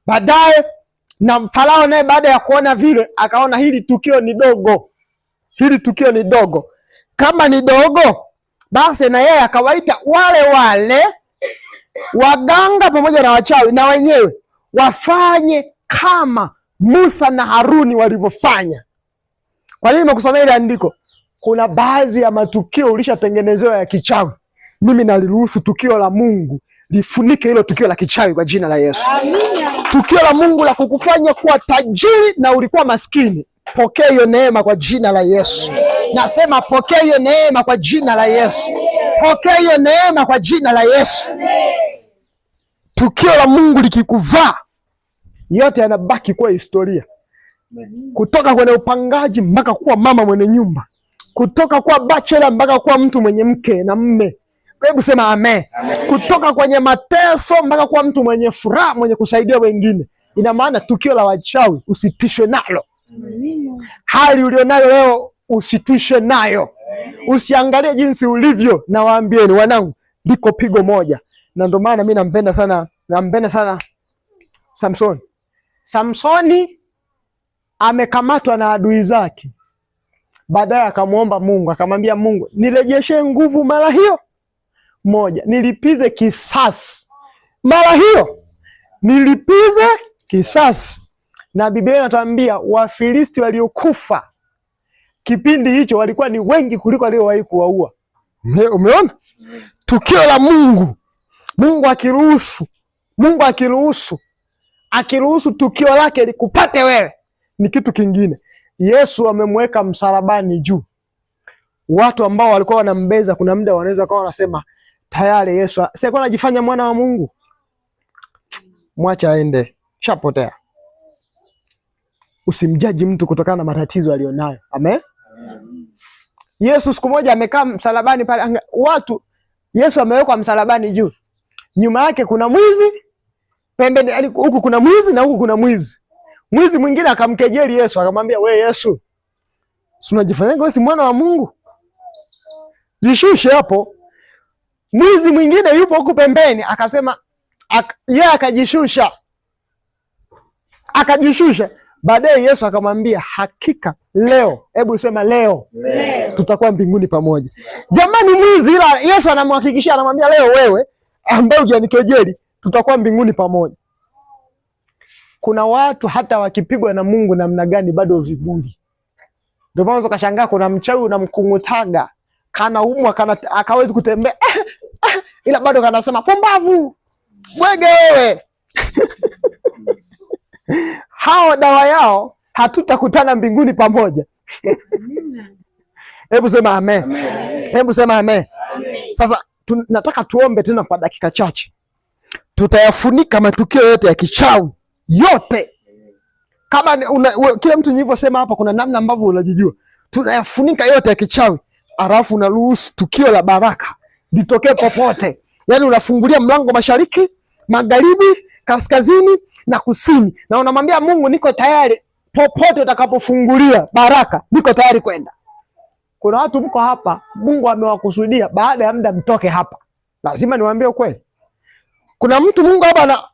Baadaye na Farao naye baada ya kuona vile akaona hili tukio ni dogo. Kama ni dogo, basi na yeye akawaita wale waganga pamoja na wachawi, na wenyewe wafanye kama Musa na Haruni walivyofanya. Kwa nini nimekusomea ile andiko? Kuna baadhi ya matukio ulishatengenezewa ya kichawi. Mimi naliruhusu tukio la Mungu lifunike hilo tukio la kichawi kwa jina la Yesu. Amina. Tukio la Mungu la kukufanya kuwa tajiri na ulikuwa maskini, pokea hiyo neema kwa jina la Yesu. Nasema pokea hiyo neema kwa jina la Yesu. Pokea hiyo neema kwa jina la Yesu. Tukio la Mungu likikuvaa, yote yanabaki kuwa historia. Kutoka kwenye upangaji mpaka kuwa mama mwenye nyumba, kutoka kuwa bachelor mpaka kuwa mtu mwenye mke na mme. Hebu sema amen. Kutoka kwenye mateso mpaka kuwa mtu mwenye furaha, mwenye kusaidia wengine. Ina maana tukio la wachawi usitishwe nalo. Hali ulionayo leo usitishwe nayo. Usiangalie jinsi ulivyo. Na waambieni wanangu, liko pigo moja. Na ndio maana mimi nampenda sana Samsoni amekamatwa na adui zake. Baadaye akamuomba Mungu, akamwambia Mungu, nirejeshe nguvu mara hiyo moja, nilipize kisasi mara hiyo, nilipize kisasi. Na Biblia inatuambia Wafilisti waliokufa kipindi hicho walikuwa ni wengi kuliko waliowahi kuwaua. Umeona? Tukio la Mungu. Mungu akiruhusu tukio lake likupate wewe ni kitu kingine. Yesu amemweka msalabani juu. Watu ambao walikuwa wanambeza, kuna muda wanaweza kuwa wanasema tayari Yesu sasa anajifanya mwana wa Mungu. Mwacha aende, shapotea. Usimjaji mtu kutokana na matatizo alionayo. Amen. Yesu siku moja amekaa msalabani pale, Yesu amewekwa msalabani juu. Nyuma yake kuna mwizi, pembeni huku kuna mwizi na huku kuna mwizi. Mwizi mwingine akamkejeli Yesu, akamwambia we Yesu, si unajifanya wewe si mwana wa Mungu? Jishushe hapo. Mwizi mwingine yupo huku pembeni akasema yeye akajishusha. Baadaye Yesu akamwambia hakika leo, hebu sema leo tutakuwa mbinguni pamoja. Jamani, mwizi, ila Yesu anamhakikishia, anamwambia leo wewe ambaye hujanikejeli tutakuwa mbinguni pamoja. Kuna watu hata wakipigwa na Mungu namna gani bado viburi. Ndio maana ukashangaa kuna mchawi unamkungutaga, kana umwa, akawezi kutembea ila bado kanasema pombavu, bwege wewe. Hao dawa yao hatutakutana mbinguni pamoja. Hebu sema amen. Hebu sema amen. Sasa nataka tuombe tena kwa dakika chache. Tutayafunika matukio yote ya kichawi yote. Kama kila mtu nilivyosema hapa, kuna namna ambavyo unajijua. Tunayafunika yote ya kichawi, alafu unaruhusu tukio la baraka litokee popote. Yaani unafungulia mlango mashariki, magharibi, kaskazini na kusini, na unamwambia Mungu, niko tayari popote utakapofungulia baraka, niko tayari kwenda. Kuna watu mko hapa, Mungu amewakusudia baada ya muda mtoke hapa. Lazima niwaambie ukweli. Kuna mtu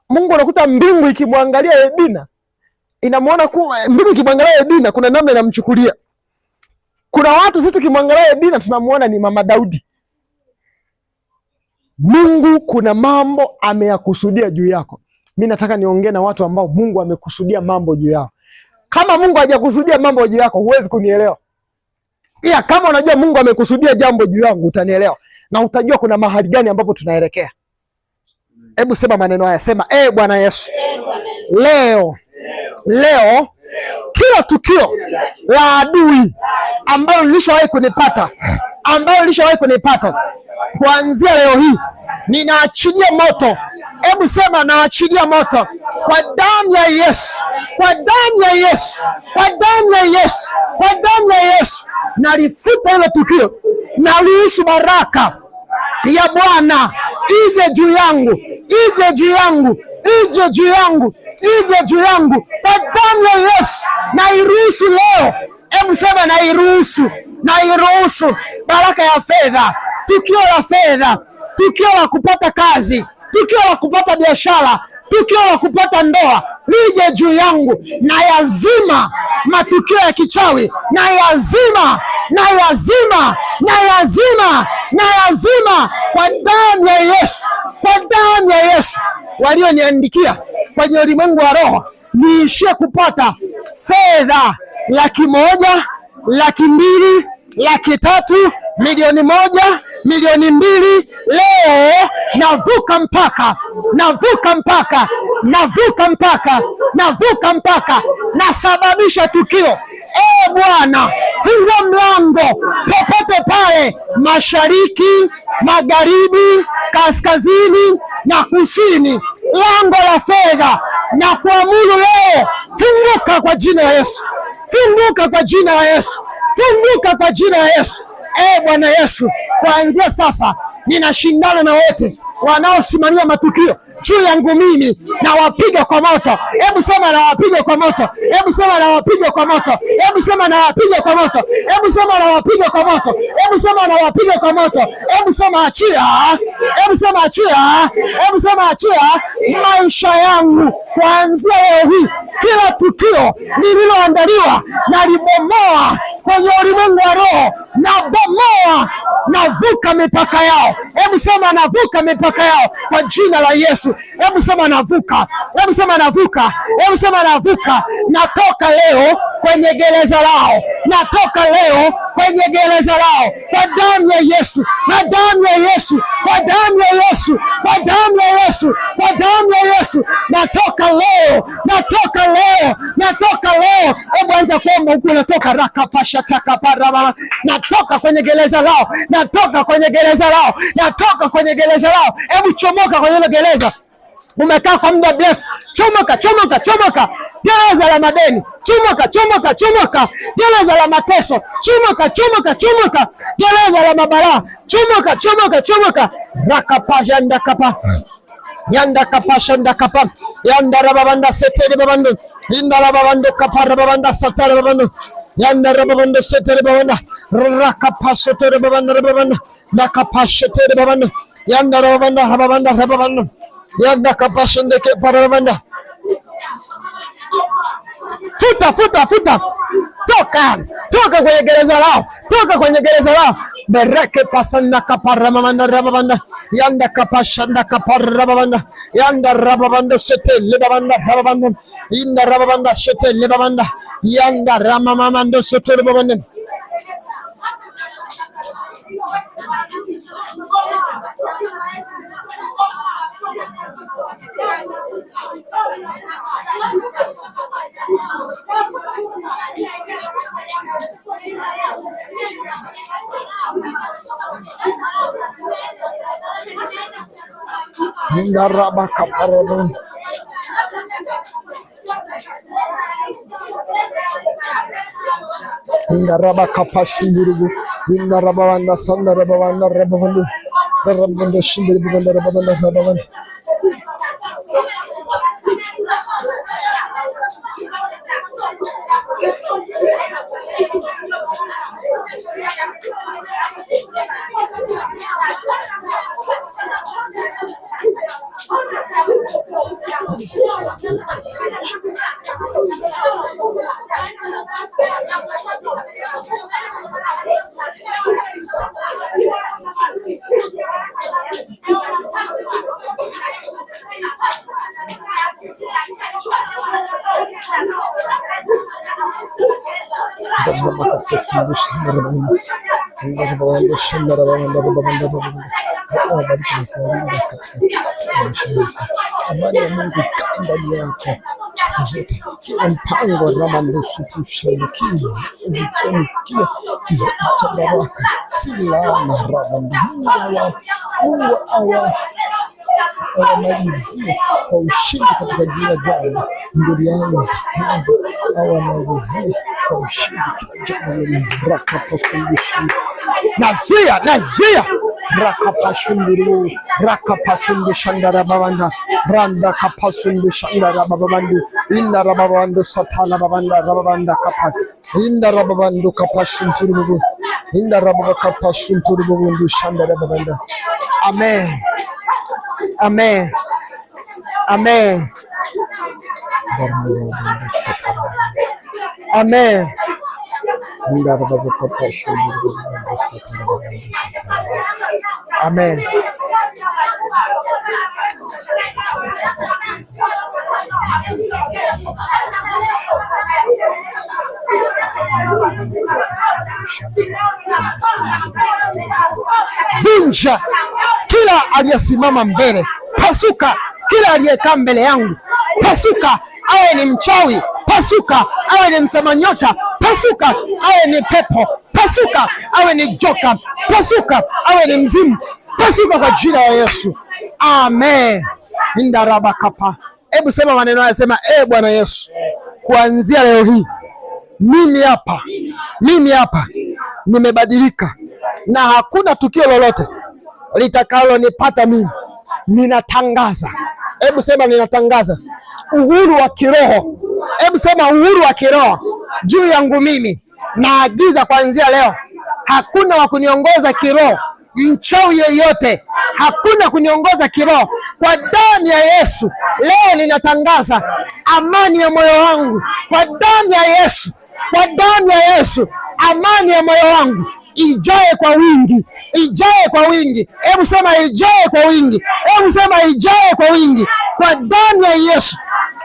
Mungu anakuta mbingu ikimwangalia Edina, inamuona kuwa mbingu ikimwangalia Edina kuna namna inamchukulia. Kuna watu sisi tukimwangalia Edina tunamuona ni Mama Daudi. Mungu kuna mambo ameyakusudia juu yako. Mimi nataka niongee na watu ambao Mungu amekusudia mambo juu yao. Kama Mungu hajakusudia mambo juu yako, huwezi kunielewa. Pia kama unajua Mungu amekusudia jambo juu yangu, utanielewa na utajua kuna mahali gani ambapo tunaelekea. Hebu sema maneno haya, sema Bwana Yesu, leo kila tukio la adui ambalo lishawahi kunipata kuanzia leo hii ninaachilia moto. Hebu sema naachilia moto kwa damu ya Yesu, kwa damu ya Yesu, kwa damu ya Yesu, kwa damu ya Yesu. Nalifuta hilo tukio, naruhusu baraka ya Bwana ije juu yangu, ije juu yangu, ije juu yangu, ije juu yangu kwa damu ya Yesu. Nairuhusu leo, hebu sema nairuhusu, nairuhusu baraka ya fedha, tukio la fedha, tukio la kupata kazi, tukio la kupata biashara, tukio la kupata ndoa lije juu yangu. Na yazima matukio ya kichawi, na yazima, na yazima, na yazima, na yazima kwa damu ya Yesu, kwa damu ya Yesu. Walioniandikia kwenye ulimwengu wa roho niishie kupata fedha 100,000, 200,000, 300,000, milioni 1, milioni 2, leo navuka mpaka, navuka mpaka, navuka mpaka, navuka mpaka, nasababisha tukio. Bwana, fungua mlango popote pale, mashariki, magharibi, kaskazini na kusini, lango la fedha na kuamuru leo, funguka kwa jina la Yesu, funguka kwa jina la Yesu, funguka kwa jina la Yesu. Bwana Yesu, kuanzia sasa ninashindana na wote wanaosimamia matukio juu yangu mimi, na wapiga kwa moto. Hebu sema na wapiga kwa moto, hebu sema na wapiga kwa moto, hebu sema na wapiga kwa moto, hebu sema na wapiga kwa moto, hebu sema na wapiga kwa moto, hebu sema achia, hebu sema achia, hebu sema achia maisha yangu kuanzia leo hii. Kila tukio lililoandaliwa nalibomoa kwenye ulimwengu wa roho, nabomoa, navuka mipaka yao. Hebu sema navuka mipaka yao kwa jina la Yesu. Hebu sema navuka, hebu sema navuka, hebu sema navuka. Natoka leo kwenye gereza lao, natoka leo kwenye gereza lao kwa damu ya Yesu, kwa damu ya Yesu, kwa damu ya Yesu, kwa damu ya Yesu, kwa damu ya Yesu. Natoka leo, natoka leo, natoka leo. Hebu anza kuomba huku, natoka rakapasha takaparama, natoka kwenye gereza lao, natoka kwenye gereza lao, natoka kwenye gereza lao. Hebu chomoka kwenye ile gereza umekaa kwa muda mrefu. Chomoka, chomoka, chomoka. Gereza la madeni, chomoka, chomoka, chomoka. Gereza la mateso, chomoka, chomoka, chomoka. Gereza la mabalaa, chomoka, chomoka, chomoka. Rakapasha ndakapa, yanda kapasha ndakapa, yanda rababanda setele babando, inda rababando kapara babanda satale babando, yanda rababando setele babanda, rakapasha tere babanda rababanda, nakapasha tere babanda, yanda rababanda rababanda rababanda, yanda kapasha ndeke parabanda. Futa, futa, futa. Toka, toka kwenye gereza lao, toka kwenye gereza lao. Bereke pasanda kapara mamanda rababanda, yanda kapashanda kapara rababanda, yanda rababanda sete lebabanda rababanda, inda rababanda sete lebabanda, yanda ramamamando sete lebabanda. Ngaraba kaparabon ngaraba kapashindiribu ngaraba wanda sandaraba wanda rababandu rababandu shindiribu wanda rababandu rababandu. Amani ya Mungu ikae ndani yako zote. Kila mpango wa Ramandusu tushabikie kizazi chenu, kila kizazi cha baraka, si laana. Mungu awamalizie kwa ushindi katika jina gani ndio lianza. Mungu awamalizie kwa ushindi kila jambo lenye baraka posulushi. Nazia rakapashunduru rakapasundu shandara babanda randa kapasundu shandara babandu inda rababandu satala babanda rabanda kapat inda rababandu kapashunduru inda rababa kapashunduru shandara babanda. Amen. Amen. Amen. Amen. Amen. Vunja kila aliyesimama mbele, pasuka kila aliyekaa mbele yangu, pasuka. Awe ni mchawi, pasuka. Awe ni msema nyota, pasuka. Awe ni pepo, pasuka. Awe ni joka, pasuka. Awe ni mzimu, pasuka kwa jina la Yesu. Amen. Indarabakapa. Hebu sema maneno haya, sema Bwana Yesu, kuanzia leo hii mimi hapa nimebadilika, na hakuna tukio lolote litakalo nipata mimi. Ninatangaza, hebu sema ninatangaza uhuru wa kiroho. Hebu sema uhuru wa kiroho juu yangu mimi. Naagiza kuanzia leo hakuna wa kuniongoza kiroho, mchawi yeyote, hakuna kuniongoza kiroho. Kwa damu ya Yesu leo ninatangaza amani ya moyo wangu. Kwa damu ya Yesu, kwa damu ya Yesu, amani ya moyo wangu ijae kwa wingi, ijae kwa wingi. Hebu sema ijae kwa wingi. Hebu sema ijae kwa wingi. Kwa damu ya Yesu,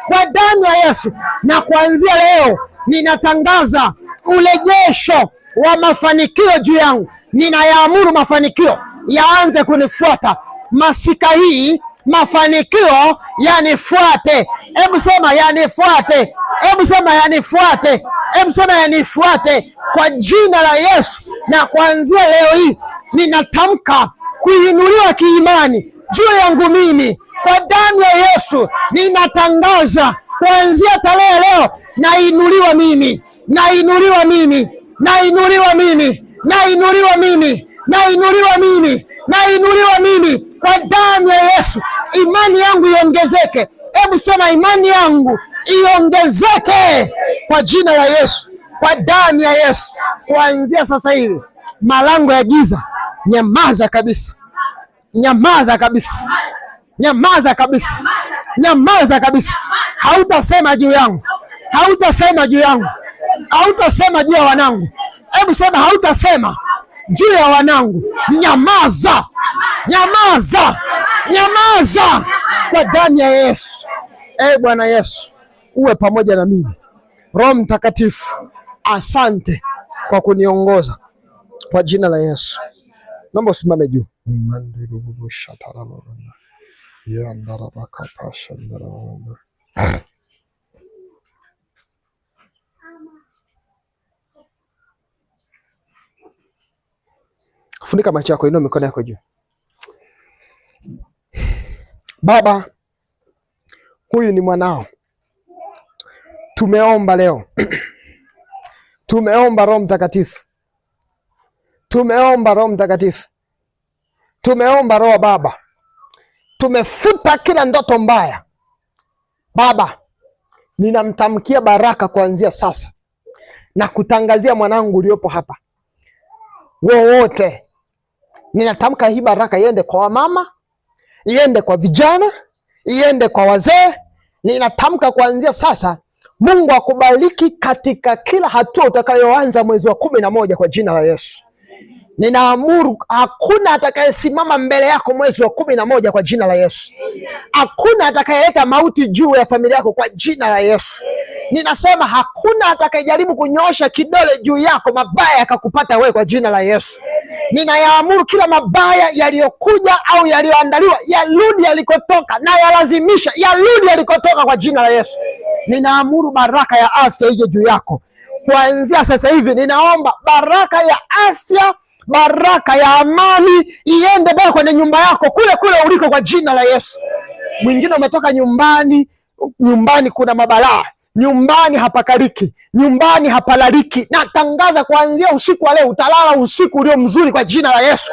kwa damu ya Yesu. Na kuanzia leo ninatangaza urejesho wa mafanikio juu yangu. Ninayaamuru mafanikio yaanze kunifuata. Masika hii mafanikio yanifuate. Hebu sema yanifuate. Hebu sema yanifuate. Hebu sema yanifuate kwa jina la Yesu. Na kuanzia leo hii ninatamka kuinuliwa kiimani juu yangu mimi. Kwa damu ya Yesu ninatangaza kuanzia tarehe leo nainuliwa mimi, nainuliwa mimi, nainuliwa mimi, nainuliwa mimi, nainuliwa mimi, nainuliwa mimi. Kwa damu ya Yesu imani yangu iongezeke. Hebu sema imani yangu iongezeke kwa jina la Yesu, kwa damu ya Yesu. Kuanzia sasa hivi malango ya giza nyamaza kabisa, nyamaza kabisa, nyamaza kabisa, nyamaza kabisa. Hautasema juu yangu, hautasema juu yangu, hautasema juu ya wanangu. Hebu sema hautasema juu ya wanangu. Nyamaza, nyamaza, nyamaza kwa damu ya Yesu. Bwana Yesu uwe pamoja na mimi. Roho Mtakatifu, asante kwa kuniongoza kwa jina la Yesu. Naomba usimame juu. Funika macho yako, inua mikono yako juu. Baba, huyu ni mwanao. Tumeomba leo. Tumeomba Roho Mtakatifu. Tumeomba Roho Mtakatifu. Tumeomba Roho Baba. Tumefuta kila ndoto mbaya. Baba, ninamtamkia baraka kuanzia sasa na kutangazia mwanangu uliopo hapa wowote. Ninatamka hii baraka iende kwa wamama, iende kwa vijana, iende kwa wazee. Ninatamka kuanzia sasa Mungu akubariki katika kila hatua utakayoanza mwezi wa 11 kwa jina la Yesu. Ninaamuru hakuna atakayesimama mbele yako mwezi wa 11 kwa jina la Yesu. Hakuna atakayeleta mauti juu ya familia yako kwa jina la Yesu. Ninasema hakuna atakayejaribu kunyoosha kidole juu yako mabaya yakakupata wewe kwa jina la Yesu. Ninayaamuru kila mabaya yaliyokuja au yaliyoandaliwa yarudi yalikotoka, na yalazimisha yarudi yalikotoka kwa jina la Yesu. Ninaamuru baraka ya afya ije juu yako kuanzia sasa hivi. Ninaomba baraka ya afya, baraka ya amani iende baba kwenye nyumba yako kule kule uliko kwa jina la Yesu. Mwingine umetoka nyumbani, nyumbani kuna mabalaa, nyumbani hapakaliki, nyumbani hapalaliki. Natangaza kuanzia usiku wa leo utalala usiku ulio mzuri kwa jina la Yesu.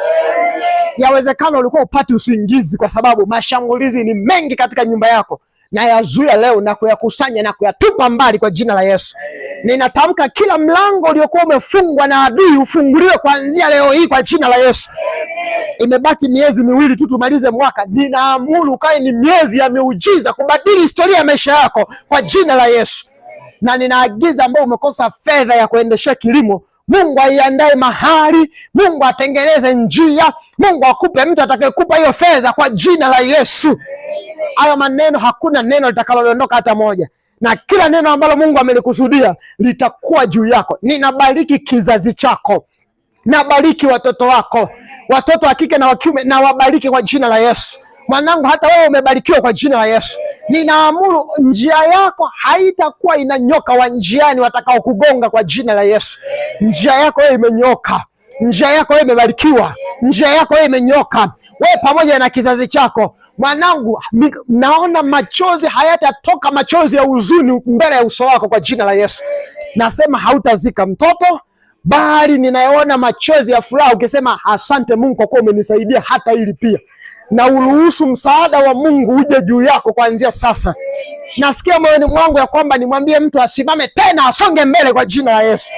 Yawezekana ulikuwa upati usingizi kwa sababu mashambulizi ni mengi katika nyumba yako, na yazuia leo na kuyakusanya na kuyatupa mbali kwa jina la Yesu. Ninatamka kila mlango uliokuwa umefungwa na adui ufunguliwe kuanzia leo hii kwa jina la Yesu. Imebaki miezi miwili tu tumalize mwaka. Ninaamuru ukae ni miezi ya miujiza kubadili historia ya maisha yako kwa jina la Yesu. Na ninaagiza ambao umekosa fedha ya kuendeshea kilimo, Mungu aiandae mahali, Mungu atengeneze njia, Mungu akupe mtu atakayekupa hiyo fedha kwa jina la Yesu. Hayo maneno, hakuna neno litakalodondoka hata moja, na kila neno ambalo Mungu amelikusudia litakuwa juu yako. Ninabariki kizazi chako, nabariki watoto wako, watoto wa kike na wa kiume, na wabariki kwa jina la Yesu. Mwanangu, hata wewe umebarikiwa kwa jina la Yesu. Ninaamuru njia yako haitakuwa ina nyoka wa njiani watakao kugonga kwa jina la Yesu. Njia yako wewe imenyoka, njia yako wewe imebarikiwa, njia yako wewe imenyoka, wewe pamoja na kizazi chako. Mwanangu, naona machozi hayatatoka, machozi ya huzuni mbele ya uso wako kwa jina la Yesu. Nasema hautazika mtoto, bali ninaona machozi ya furaha ukisema asante Mungu kwa kuwa umenisaidia hata hili pia. Na uruhusu msaada wa Mungu uje juu yako kuanzia sasa. Nasikia moyoni mwangu ya kwamba nimwambie mtu asimame tena, asonge mbele kwa jina la Yesu.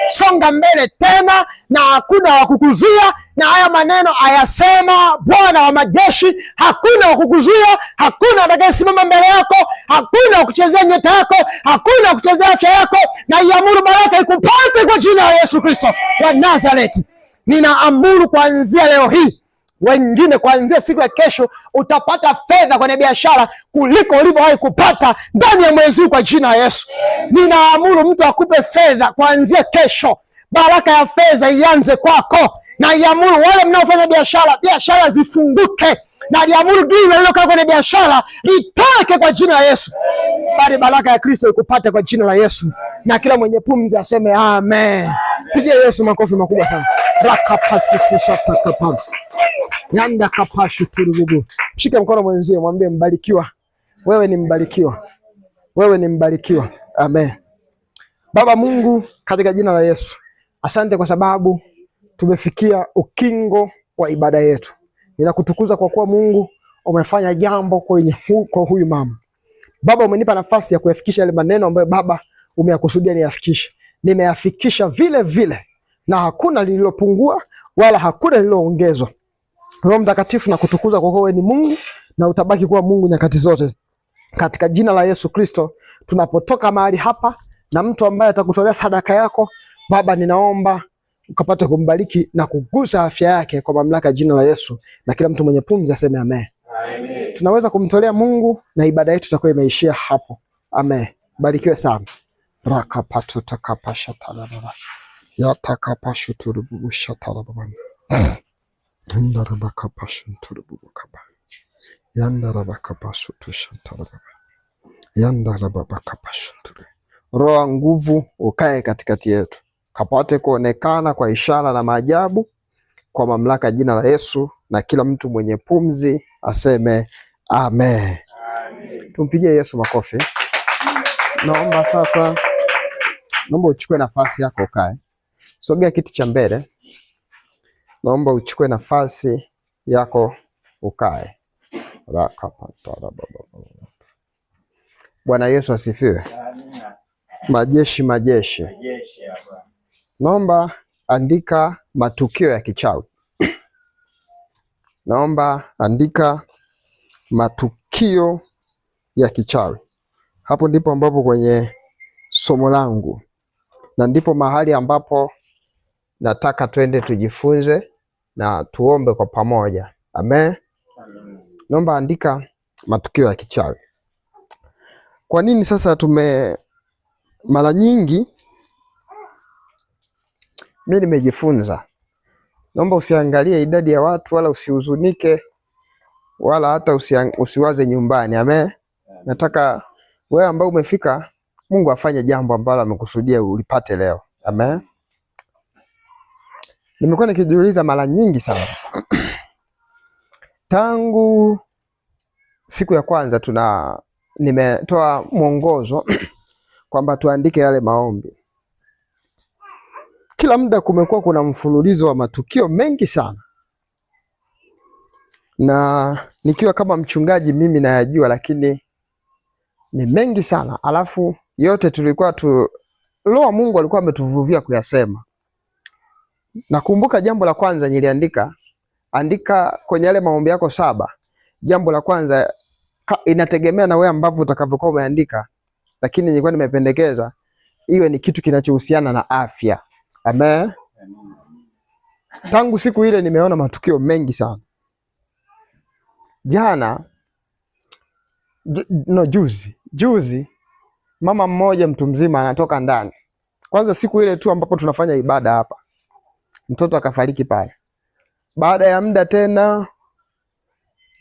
Songa mbele tena, na hakuna wa kukuzuia. Na haya maneno ayasema Bwana wa majeshi, hakuna wa kukuzuia, hakuna atakayesimama mbele yako, hakuna wa kuchezea nyota yako, hakuna wa kuchezea afya yako. Na iamuru baraka ikupate kwa jina la Yesu Kristo wa Nazareti. Ninaamuru kuanzia leo hii, wengine kuanzia siku ya kesho utapata fedha kwenye biashara kuliko ulivyowahi kupata ndani ya mwezi kwa jina la Yesu. Ninaamuru mtu akupe fedha kuanzia kesho. Baraka ya fedha ianze kwako. Na iamuru wale mnaofanya biashara, biashara zifunguke. Na iamuru giza lilokaa kwenye biashara litoke kwa jina la Yesu. Bali baraka ya Kristo ikupate kwa jina la Yesu. Na kila mwenye pumzi aseme amen. Pigie Yesu makofi makubwa sana. Rakapasitushatakapa. Yanda kapashu turububu. Shike mkono mwenzie, mwambie mbarikiwa. Wewe ni mbarikiwa. Wewe ni mbarikiwa. Amen. Baba Mungu, katika jina la Yesu, asante kwa sababu tumefikia ukingo wa ibada yetu. Ninakutukuza kwa kuwa Mungu umefanya jambo kwa huyu mama. Baba, umenipa nafasi ya kuyafikisha yale maneno ambayo Baba umeyakusudia niyafikishe. Nimeyafikisha vile vile, na hakuna lililopungua wala hakuna lililoongezwa. Roho Mtakatifu, na kutukuza kwa kuwa wewe ni Mungu na utabaki kuwa Mungu nyakati zote. Katika jina la Yesu Kristo, tunapotoka mahali hapa na mtu ambaye atakutolea sadaka yako, Baba, ninaomba ukapate kumbariki na kugusa afya yake kwa mamlaka ya jina la Yesu, na kila mtu mwenye pumzi aseme amen. Amen. Tunaweza kumtolea Mungu na ibada yetu itakuwa imeishia hapo. Amen. Barikiwe sana. Rakapatutakapashatalababa. Yatakapashuturubushatalababa. Yandarabakapashunturubukaba. Yandarabakapasutushatalababa. Yandarabakapashuntur. Roho nguvu ukae katikati yetu, kapate kuonekana kwa ishara na maajabu kwa mamlaka jina la Yesu, na kila mtu mwenye pumzi aseme amen. Amen. Tumpigie Yesu makofi. Naomba sasa, naomba uchukue nafasi yako ukae. Sogea kiti cha mbele. Naomba uchukue nafasi yako ukae. Bwana Yesu asifiwe. Majeshi majeshi. Naomba andika matukio ya kichawi. Naomba andika matukio ya kichawi. Hapo ndipo ambapo kwenye somo langu, na ndipo mahali ambapo nataka twende tujifunze na tuombe kwa pamoja. Amen. Naomba andika matukio ya kichawi. Kwa nini sasa mara nyingi mimi nimejifunza, naomba usiangalie idadi ya watu wala usihuzunike wala hata usiwaze nyumbani. Amen. Nataka wewe ambao umefika, Mungu afanye jambo ambalo amekusudia ulipate leo. Amen. Nimekuwa nikijiuliza mara nyingi sana tangu siku ya kwanza nimetoa mwongozo kwamba tuandike yale maombi. Kila muda kumekuwa kuna mfululizo wa matukio mengi sana na nikiwa kama mchungaji mimi nayajua, lakini ni mengi sana. Alafu yote tulikuwa Roho wa Mungu alikuwa ametuvuvia kuyasema. Nakumbuka jambo la kwanza andika kwenye yale maombi yako 7. Jambo la kwanza inategemea na wewe ambavyo utakavyokuwa umeandika, lakini nilikuwa nimependekeza iwe ni kitu kinachohusiana na afya. Amen. Tangu siku ile nimeona matukio mengi sana. Juzi mama mmoja mtu mzima anatoka ndani. Kwanza siku ile tu ambapo tunafanya ibada hapa, mtoto akafariki pale. Baada ya muda tena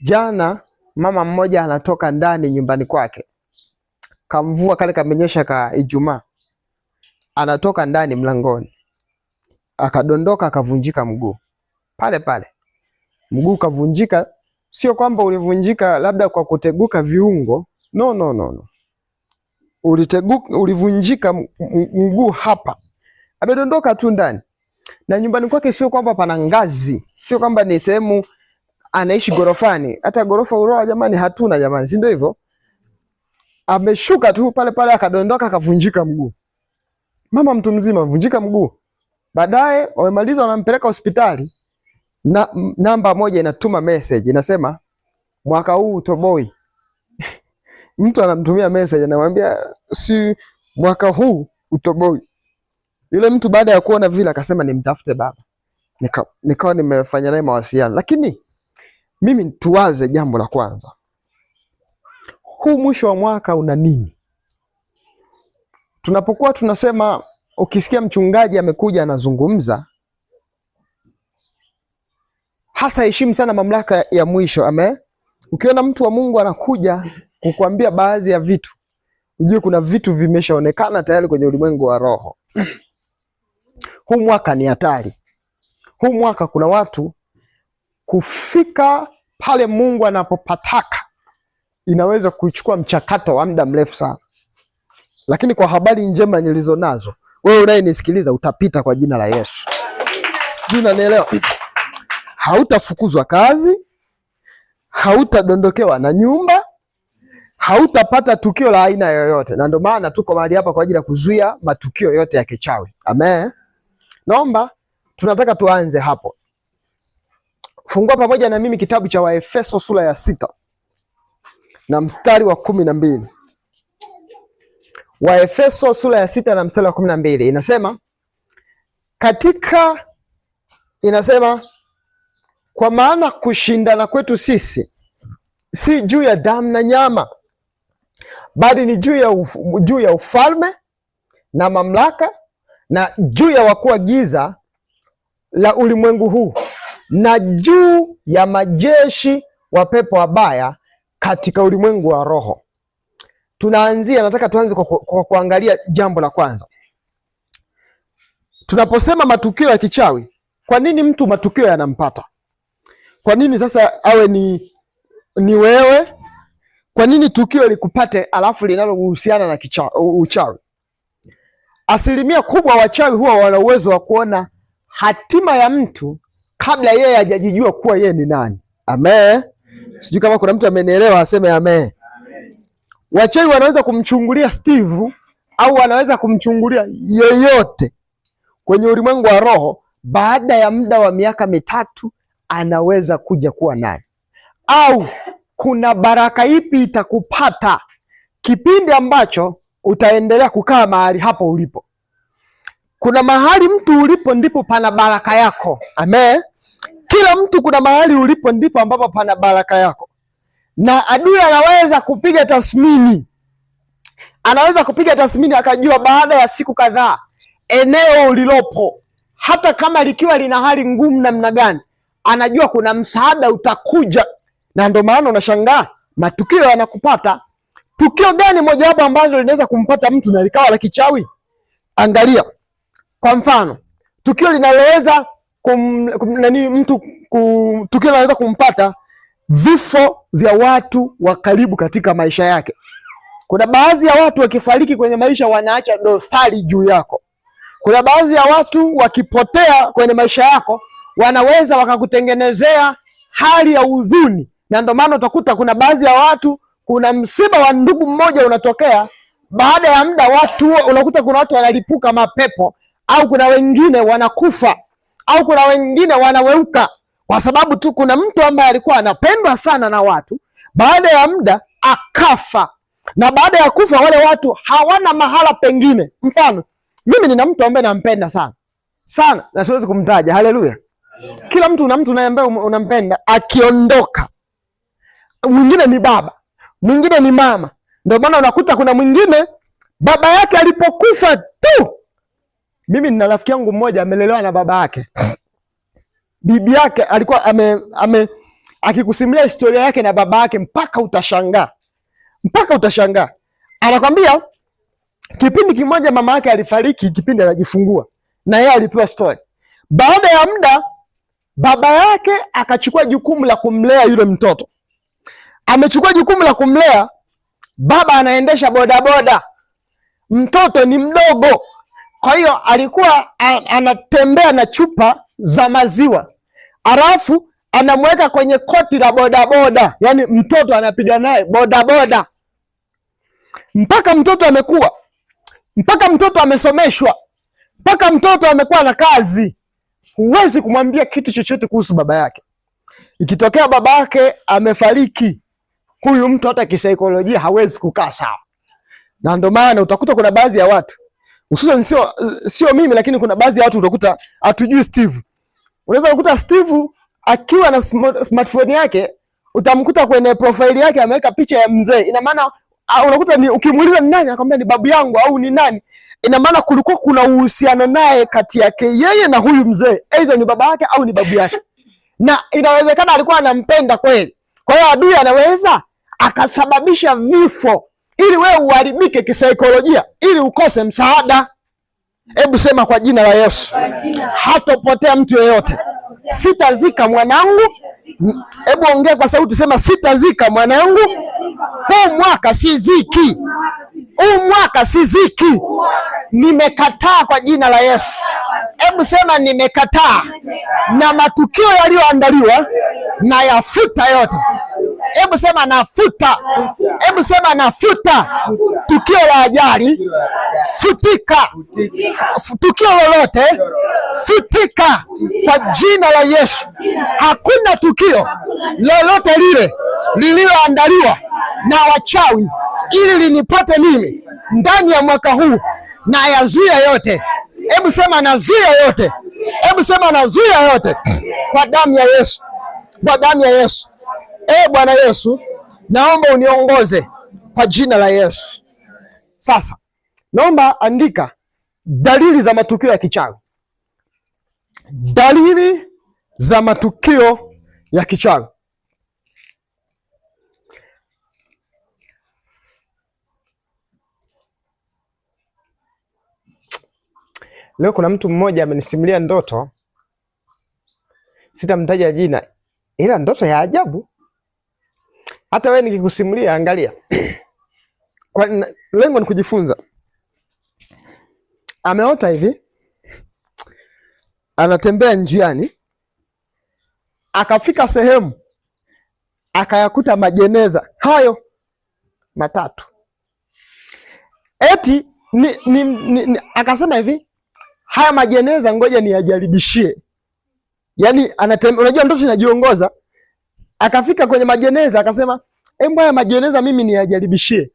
jana mama mmoja anatoka ndani nyumbani kwake. Kamvua kale kamenyesha ka Ijumaa. Anatoka ndani mlangoni. Akadondoka akavunjika mguu. Pale. Mguu kavunjika, sio kwamba ulivunjika labda kwa kuteguka viungo. No. Ulivunjika mguu hapa. Amedondoka tu ndani. Na nyumbani kwake sio kwamba pana ngazi. Sio kwamba ni sehemu anaishi gorofani. Hata gorofa uroa jamani hatuna jamani, si ndio hivyo? Ameshuka tu pale akadondoka akavunjika mguu. Mama mtu mzima vunjika mguu. Baadaye wamemaliza wanampeleka hospitali. Namba moja inatuma message inasema mwaka huu utoboi. Mtu anamtumia message anamwambia si mwaka huu utoboi. Yule mtu baada ya kuona vile akasema nimtafute baba. Nikawa nimefanya naye mawasiliano. Lakini mimi tuwaze jambo la kwanza. Huu mwisho wa mwaka una nini? Tunapokuwa tunasema, ukisikia mchungaji amekuja anazungumza, hasa heshimu sana mamlaka ya mwisho. Amen. Ukiona mtu wa Mungu anakuja kukuambia baadhi ya vitu, ujue kuna vitu vimeshaonekana tayari kwenye ulimwengu wa roho. Huu mwaka ni hatari. Huu mwaka kuna watu kufika pale Mungu anapopataka inaweza kuchukua mchakato wa muda mrefu sana. Lakini kwa habari njema nilizo nazo, wewe unayenisikiliza utapita kwa jina la Yesu. Sijui unanielewa? Hautafukuzwa kazi, hautadondokewa na nyumba, hautapata tukio la aina yoyote. Na ndio maana tuko mahali hapa kwa ajili ya kuzuia matukio yote ya kichawi. Amen. Naomba tunataka tuanze hapo. Fungua pamoja na mimi kitabu cha Waefeso sura ya 6 na mstari wa 12. Waefeso sura ya 6 na mstari wa 12 inasema kwa maana kushindana kwetu sisi si juu ya damu na nyama, bali ni juu ya ufalme na mamlaka na juu ya wakuu wa giza la ulimwengu huu na juu ya majeshi wa pepo wabaya katika ulimwengu wa roho. Nataka tuanze kwa kuangalia jambo la kwanza. Tunaposema matukio ya kichawi, kwa nini mtu matukio yanampata? Kwa nini sasa awe ni wewe? Kwa nini tukio likupate alafu linalohusiana na uchawi? Asilimia kubwa wachawi huwa wana uwezo wa kuona hatima ya mtu kabla yeye hajajijua kuwa yeye ni nani. Amen. Sijui kama kuna mtu amenielewa, aseme amen. Wachawi wanaweza kumchungulia Steve au wanaweza kumchungulia yeyote kwenye ulimwengu wa roho, baada ya muda wa miaka 3 anaweza kuja kuwa nani. Au kuna baraka ipi itakupata kipindi ambacho utaendelea kukaa mahali hapo ulipo. Kuna mahali mtu ulipo ndipo pana baraka yako. Amen. Kila mtu kuna mahali ulipo ndipo ambapo pana baraka yako. Na adui anaweza kupiga tathmini. Anaweza kupiga tathmini akajua baada ya siku kadhaa eneo ulilopo, hata kama likiwa lina hali ngumu namna gani, anajua kuna msaada utakuja. Na ndio maana unashangaa matukio yanakupata. Tukio gani mojawapo ambalo linaweza kumpata mtu na likawa la kichawi? Angalia. Kwa mfano, tukio linaloweza tukio linaweza kumpata vifo vya watu wa karibu katika maisha yake. Kuna baadhi ya watu wakifariki kwenye maisha wanaacha dosari juu yako. Kuna baadhi ya watu wakipotea kwenye maisha yako wanaweza wakakutengenezea hali ya huzuni. Na ndio maana utakuta kuna baadhi ya watu, kuna msiba wa ndugu mmoja unatokea, baada ya muda watu unakuta kuna watu wanalipuka mapepo, au kuna wengine wanakufa, au kuna wengine wanaweuka, kwa sababu tu kuna mtu ambaye alikuwa anapendwa sana na watu, baada ya muda akafa. Na baada ya kufa wale watu hawana mahala pengine. Mfano, mimi nina mtu ambaye nampenda sana sana, na siwezi kumtaja. Haleluya! Kila mtu una mtu ambaye unampenda, akiondoka mwingine ni baba, mwingine ni mama. Ndio maana unakuta kuna mwingine baba yake alipokufa tu. Mimi nina rafiki yangu mmoja amelelewa na baba yake. Bibi yake alikuwa akikusimulia historia yake na baba yake mpaka utashangaa. Mpaka utashangaa. Anakwambia kipindi kimoja mama yake alifariki kipindi anajifungua, na yeye alipewa story. Baada ya muda baba yake akachukua jukumu la kumlea yule mtoto. Amechukua jukumu la kumlea, baba anaendesha bodaboda, mtoto ni mdogo. Kwa hiyo alikuwa anatembea na chupa za maziwa, alafu anamweka kwenye koti la bodaboda, yani mtoto anapiga naye bodaboda mpaka mtoto amekuwa, mpaka mtoto amesomeshwa, mpaka mtoto amekuwa na kazi. Huwezi kumwambia kitu chochote kuhusu baba yake. Ikitokea baba yake amefariki, huyu mtu hata kisaikolojia hawezi kukaa sawa. Na ndio maana utakuta kuna baadhi ya watu, hususan sio mimi, lakini kuna baadhi ya watu utakuta hatujui Steve. Unaweza kukuta Steve akiwa na smartphone yake, utamkuta kwenye profile yake ameweka picha ya mzee. Ina maana unakuta ni ukimuuliza ni nani, anakuambia ni babu yangu au ni nani. Ina maana kulikuwa kuna uhusiano naye kati yake yeye na huyu mzee, aidha ni baba yake au ni babu yake. Na inawezekana alikuwa anampenda kweli. Kwa hiyo adui anaweza akasababisha vifo ili wewe uharibike kisaikolojia, ili ukose msaada. Hebu sema kwa jina la Yesu, hatopotea mtu yeyote. Sitazika mwanangu. Hebu ongea kwa sauti, sema sitazika mwanangu. Huu mwaka siziki. Huu mwaka siziki. Nimekataa kwa jina la Yesu. Hebu sema nimekataa. Na matukio yaliyoandaliwa na yafuta yote. Hebu sema nafuta. Hebu sema nafuta. Tukio la ajali futika. Tukio lolote futika kwa jina la Yesu. Hakuna tukio lolote lile lililoandaliwa na wachawi ili linipate mimi ndani ya mwaka huu, na yazuia yote. Hebu sema nazuia yote. Hebu sema nazuia yote kwa damu ya Yesu. Kwa damu ya Yesu. Bwana Yesu, naomba uniongoze kwa jina la Yesu. Sasa naomba andika dalili za matukio ya kichawi. Dalili za matukio ya kichawi. Leo kuna mtu mmoja amenisimulia ndoto, sitamtaja jina, ila ndoto ya ajabu. Hata wewe nikikusimulia, angalia. Kwa lengo ni kujifunza. Ameota hivi, anatembea njiani, akafika sehemu, akayakuta majeneza hayo matatu. Eti akasema hivi, haya majeneza ngoja niyajaribishie. Yaani unajua ndoto inajiongoza. Akafika kwenye majeneza akasema, haya majeneza mimi niyajaribishie.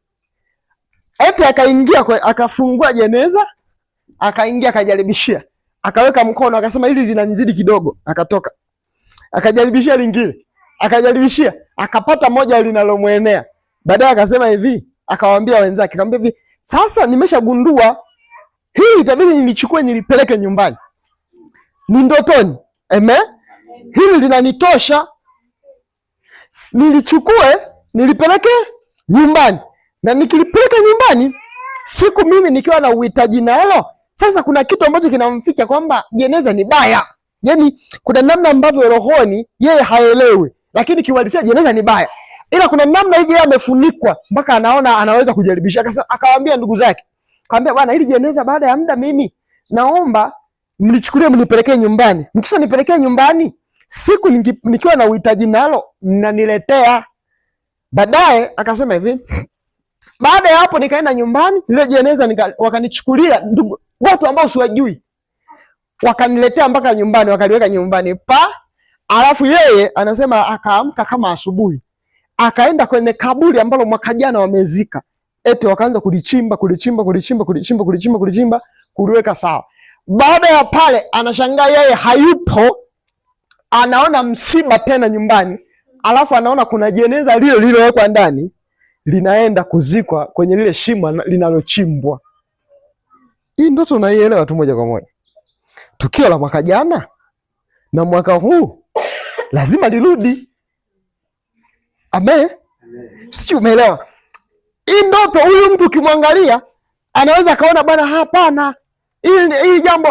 Eti akaingia akafungua jeneza, akaingia akajaribishia. Akaweka mkono akasema hili linanizidi kidogo, akatoka. Akajaribishia lingine, akajaribishia, akapata moja linalomwenea. Baadaye akasema hivi, akawaambia wenzake, akamwambia hivi, sasa nimeshagundua hii itabidi nilichukue nilipeleke nyumbani. Ni ndotoni. Hili linanitosha. Nilichukue nilipeleke nyumbani. Na nikilipeleka nyumbani, siku mimi nikiwa na uhitaji nalo, sasa kuna kitu ambacho kinamficha kwamba jeneza ni baya. Yaani kuna namna ambavyo rohoni yeye haelewi, lakini kiuhalisia jeneza ni baya. Ila kuna namna hivi yeye amefunikwa mpaka anaona anaweza kujaribisha. Akawaambia ndugu zake, akamwambia bwana, hili jeneza baada ya muda mimi naomba mlichukulie mnipelekee nyumbani. Mkisha nipelekea nyumbani, siku nikiwa na uhitaji nalo mnaniletea. Baadaye akasema hivi, baada ya hapo nikaenda nyumbani, ile jeneza wakanichukulia ndugu watu ambao siwajui, wakaniletea mpaka nyumbani, wakaliweka nyumbani alafu yeye anasema akaamka kama asubuhi, akaenda kwenye kaburi ambalo mwaka jana wamezika, eti wakaanza kulichimba kuliweka sawa. Baada ya pale anashangaa yeye hayupo, anaona msiba tena nyumbani, alafu anaona kuna jeneza lile lililowekwa ndani linaenda kuzikwa kwenye lile shimo linalochimbwa. Hii ndoto unaielewa tu moja kwa moja. Tukio la mwaka jana na mwaka huu lazima lirudi. Amen. Sijui umeelewa. Hii ndoto huyu mtu ukimwangalia anaweza akaona bwana, hapana, hii jambo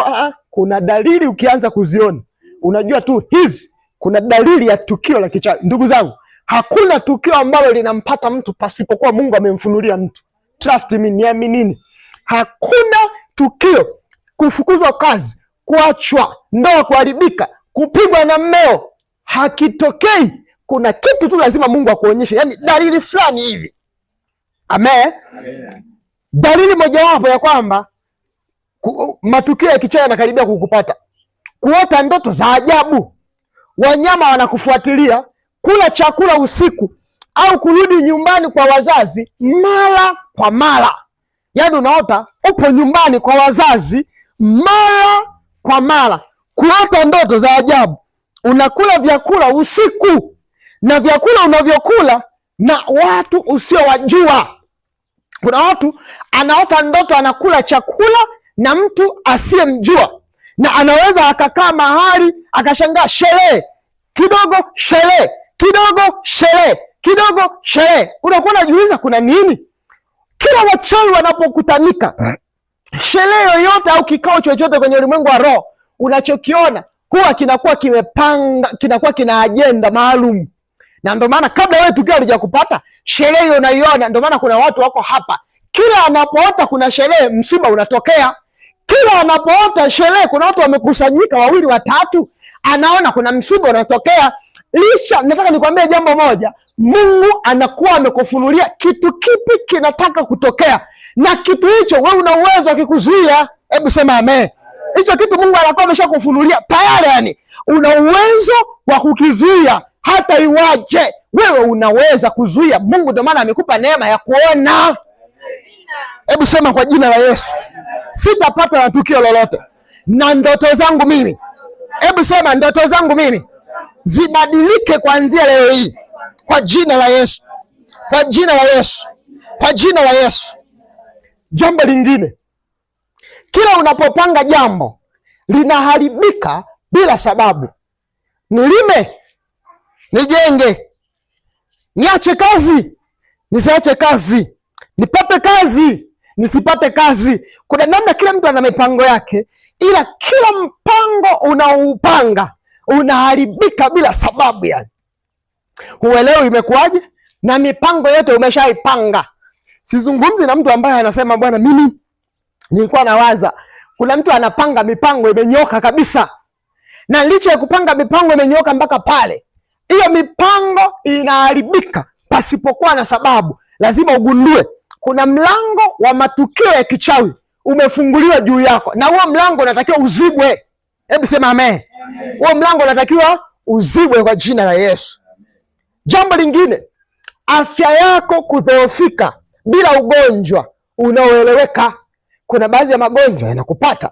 kuna dalili. Ukianza kuziona unajua tu hizi kuna dalili ya tukio la kichawi. Ndugu zangu, hakuna tukio ambalo linampata mtu pasipokuwa Mungu amemfunulia mtu. Trust me, niaminini. Hakuna tukio, kufukuzwa kazi, kuachwa, ndoa kuharibika, kupigwa na mmeo, hakitokei. Kuna kitu tu lazima Mungu akuonyeshe, yani dalili fulani hivi. Amen. Dalili mojawapo ya kwamba matukio ya kichawi yanakaribia kukupata: kuota ndoto za ajabu, wanyama wanakufuatilia, kula chakula usiku, au kurudi nyumbani kwa wazazi mara kwa mara. Yaani unaota upo nyumbani kwa wazazi mara kwa mara, kuota ndoto za ajabu, unakula vyakula usiku, na vyakula unavyokula na watu usiowajua. Kuna watu anaota ndoto anakula chakula na mtu asiyemjua, na anaweza akakaa mahali akashangaa sherehe kidogo, sherehe kidogo, sherehe kidogo, sherehe. Unakuwa unajiuliza kuna nini? Kila wachawi wanapokutanika, sherehe yoyote au kikao chochote kwenye ulimwengu wa roho, unachokiona huwa kinakuwa kimepanga, kinakuwa kina ajenda maalum. Na ndio maana kabla wewe tukio halijakupata, sherehe hiyo unaiona. Ndio maana kuna watu wako hapa, kila anapoota kuna sherehe, msiba unatokea. Kila anapoota sherehe, kuna watu wamekusanyika 2 watatu, anaona kuna msiba unatokea. Nataka nikwambie jambo moja, Mungu anakuwa amekufunulia kitu kipi kinataka kutokea, na kitu hicho wewe una uwezo wa kikuzuia. Hebu sema amen. Hicho kitu Mungu anakuwa ameshakufunulia tayari, yani una uwezo wa kukizuia. Hata iwaje wewe unaweza kuzuia. Mungu ndio maana amekupa neema ya kuona. Hebu sema kwa jina la Yesu, sitapata na tukio lolote. Na ndoto zangu mimi, hebu sema ndoto zangu mimi zibadilike kuanzia leo hii kwa jina la Yesu, kwa jina la Yesu, kwa jina la Yesu. Jambo lingine, kila unapopanga jambo linaharibika bila sababu. Nilime, nijenge, niache kazi, nisiache kazi, nipate kazi, nisipate kazi. Kuna namna kila mtu ana mipango yake, ila kila mpango unaoupanga unaharibika bila sababu. Yani huelewi imekuwaje, na mipango yote umeshaipanga. Sizungumzi na mtu ambaye anasema bwana, mimi nilikuwa nawaza. Kuna mtu anapanga mipango imenyoka kabisa, na licha ya kupanga mipango imenyoka mpaka pale, hiyo mipango inaharibika pasipokuwa na sababu. Lazima ugundue kuna mlango wa matukio ya kichawi umefunguliwa juu yako, na huo mlango unatakiwa uzibwe. Hebu sema amen. Huo mlango unatakiwa uzibwe kwa jina la Yesu. Jambo lingine, afya yako kudhoofika bila ugonjwa unaoeleweka. Kuna baadhi ya magonjwa yanakupata,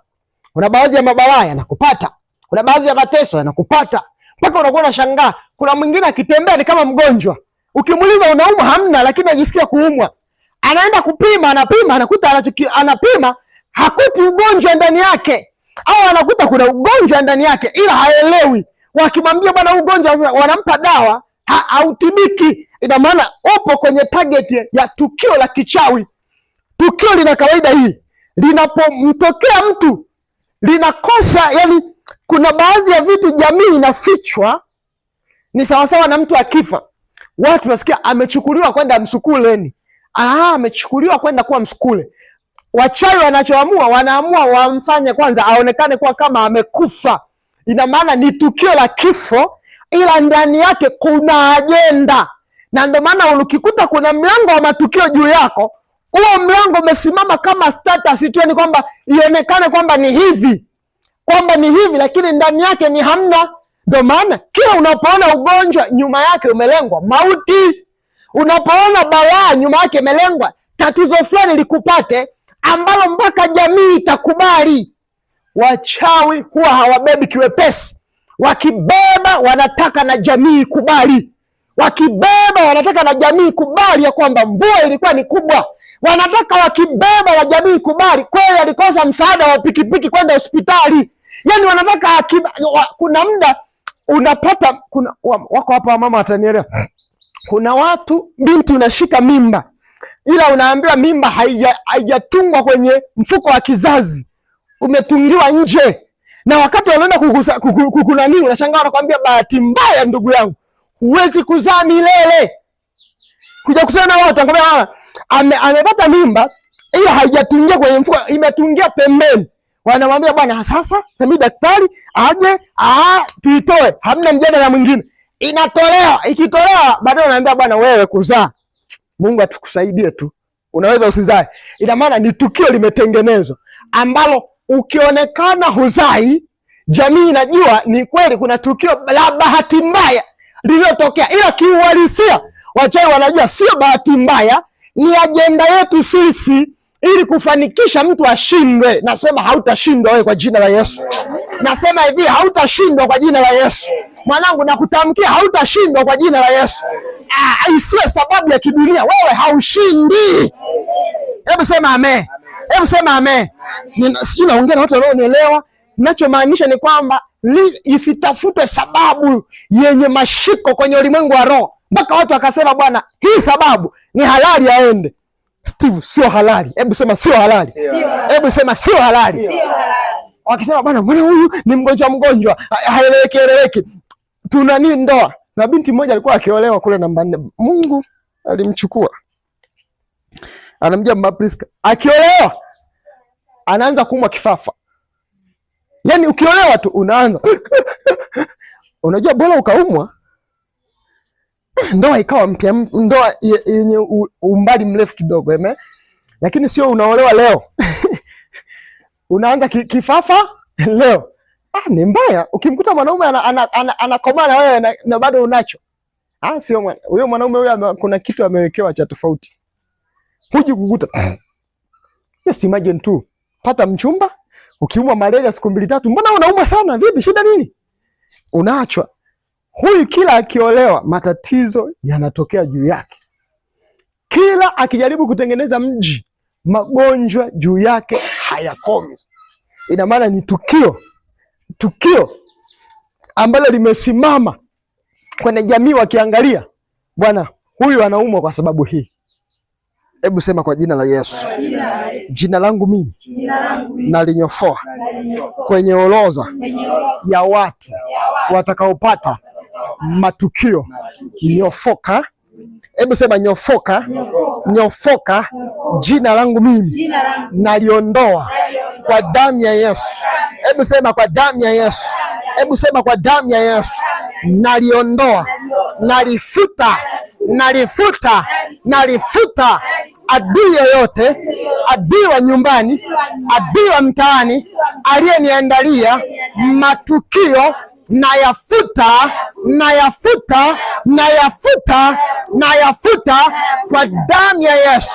kuna baadhi ya mabalaa yanakupata, kuna baadhi ya mateso yanakupata, mpaka unakuwa unashangaa. Kuna mwingine akitembea ni kama mgonjwa, ukimuuliza unaumwa, hamna, lakini anajisikia kuumwa. Anaenda kupima, anapima, anakuta anapima hakuti ugonjwa ndani yake, au anakuta kuna ugonjwa ndani yake ila haelewi. Wakimwambia bwana ugonjwa, wanampa dawa, hautibiki. Ina maana upo kwenye target ya tukio la kichawi. Tukio lina kawaida hii, linapomtokea mtu linakosa, yani kuna baadhi ya vitu jamii inafichwa. Ni sawasawa na mtu akifa, watu nasikia amechukuliwa kwenda msukuleni, amechukuliwa kwenda kuwa msukule. Wachawi wanachoamua, wanaamua wamfanye kwanza aonekane kuwa kama amekufa. Ina maana ni tukio la kifo ila ndani yake kuna ajenda. Na ndio maana ukikuta kuna mlango wa matukio juu yako, huo mlango umesimama kama status tu, yani kwamba ionekane kwamba ni hivi, lakini ndani yake ni hamna. Ndio maana kila unapoona ugonjwa nyuma yake umelengwa mauti, unapoona balaa nyuma yake imelengwa tatizo fulani likupate ambalo mpaka jamii itakubali. Wachawi huwa hawabebi kiwepesi, wakibeba wanataka na jamii ikubali, ya kwamba mvua ilikuwa ni kubwa, wakibeba na jamii ikubali kweli alikosa msaada wa pikipiki kwenda hospitali. Yani wanataka kuna muda unapata wako hapa mama atanielewa. Kuna watu binti unashika mimba, ila unaambiwa mimba haijatungwa kwenye mfuko wa kizazi, umetungiwa nje. Na wakati wanaenda kukunani, unashangaa wanakuambia bahati mbaya ndugu yangu, huwezi kuzaa milele. Kuja kusema na watu anakuambia amepata mimba ila haijatungia kwenye mfuko, imetungia pembeni. Wanamwambia bwana, sasa nami daktari aje tuitoe, hamna mjadala mwingine. Inatolewa, ikitolewa baadaye unaambia bwana, wewe kuzaa Mungu atukusaidie tu, unaweza usizae. Ina maana ni tukio limetengenezwa ambalo ukionekana huzai, jamii inajua ni kweli kuna tukio la bahati mbaya lililotokea, ila kiuhalisia wachawi wanajua sio bahati mbaya, ni ajenda yetu sisi ili kufanikisha mtu ashindwe. Nasema hautashindwa wewe kwa jina la Yesu. Nasema hivi, hautashindwa kwa jina la Yesu. Mwanangu, nakutamkia hautashindwa kwa jina la Yesu. Isiwe sababu ya kidunia, wewe haushindi. Hebu sema amen. Hebu sema amen. Sijui naongea na watu wanaonielewa. Ninachomaanisha ni kwamba isitafutwe sababu yenye mashiko kwenye ulimwengu wa roho mpaka watu wakasema bwana, hii sababu ni halali aende. Steve, sio halali. Hebu sema sio halali. Hebu sema sio halali. Wakisema bwana, mbona huyu ni mgonjwa, haeleweki. Tuna nini ndoa? Na binti mmoja alikuwa akiolewa kule namba 4. Mungu alimchukua. Anamjia Mama Priska. Akiolewa anaanza kuumwa kifafa. Yaani ukiolewa tu unaanza. Unajua bora ukaumwa ndoa ikawa mpya, ndoa yenye umbali mrefu kidogo, lakini sio unaolewa leo unaanza kifafa leo. Ni mbaya. Ukimkuta mwanaume anakomaa na wewe na bado unacho, sio huyo mwanaume huyo, kuna kitu amewekewa cha tofauti. Huji kukuta yes, imagine tu pata mchumba, ukiumwa malaria siku 2-3, mbona unauma sana, vipi, shida nini? Unaachwa. Huyu kila akiolewa matatizo yanatokea juu yake. Kila akijaribu kutengeneza mji, magonjwa juu yake hayakomi. Ina maana ni tukio ambalo limesimama kwenye jamii, wakiangalia bwana, huyu anaumwa kwa sababu hii. Hebu sema kwa jina la Yesu. Jina langu mimi nalinyofoa kwenye orodha ya watu watakaopata matukio nyofoka. Hebu sema nyofoka. Jina langu mimi naliondoa kwa damu ya Yesu. Hebu sema kwa damu ya Yesu. Hebu sema kwa damu ya Yesu. Naliondoa, nalifuta adui yoyote, adui wa nyumbani, adui wa mtaani aliyeniandalia matukio, nayafuta kwa damu ya Yesu.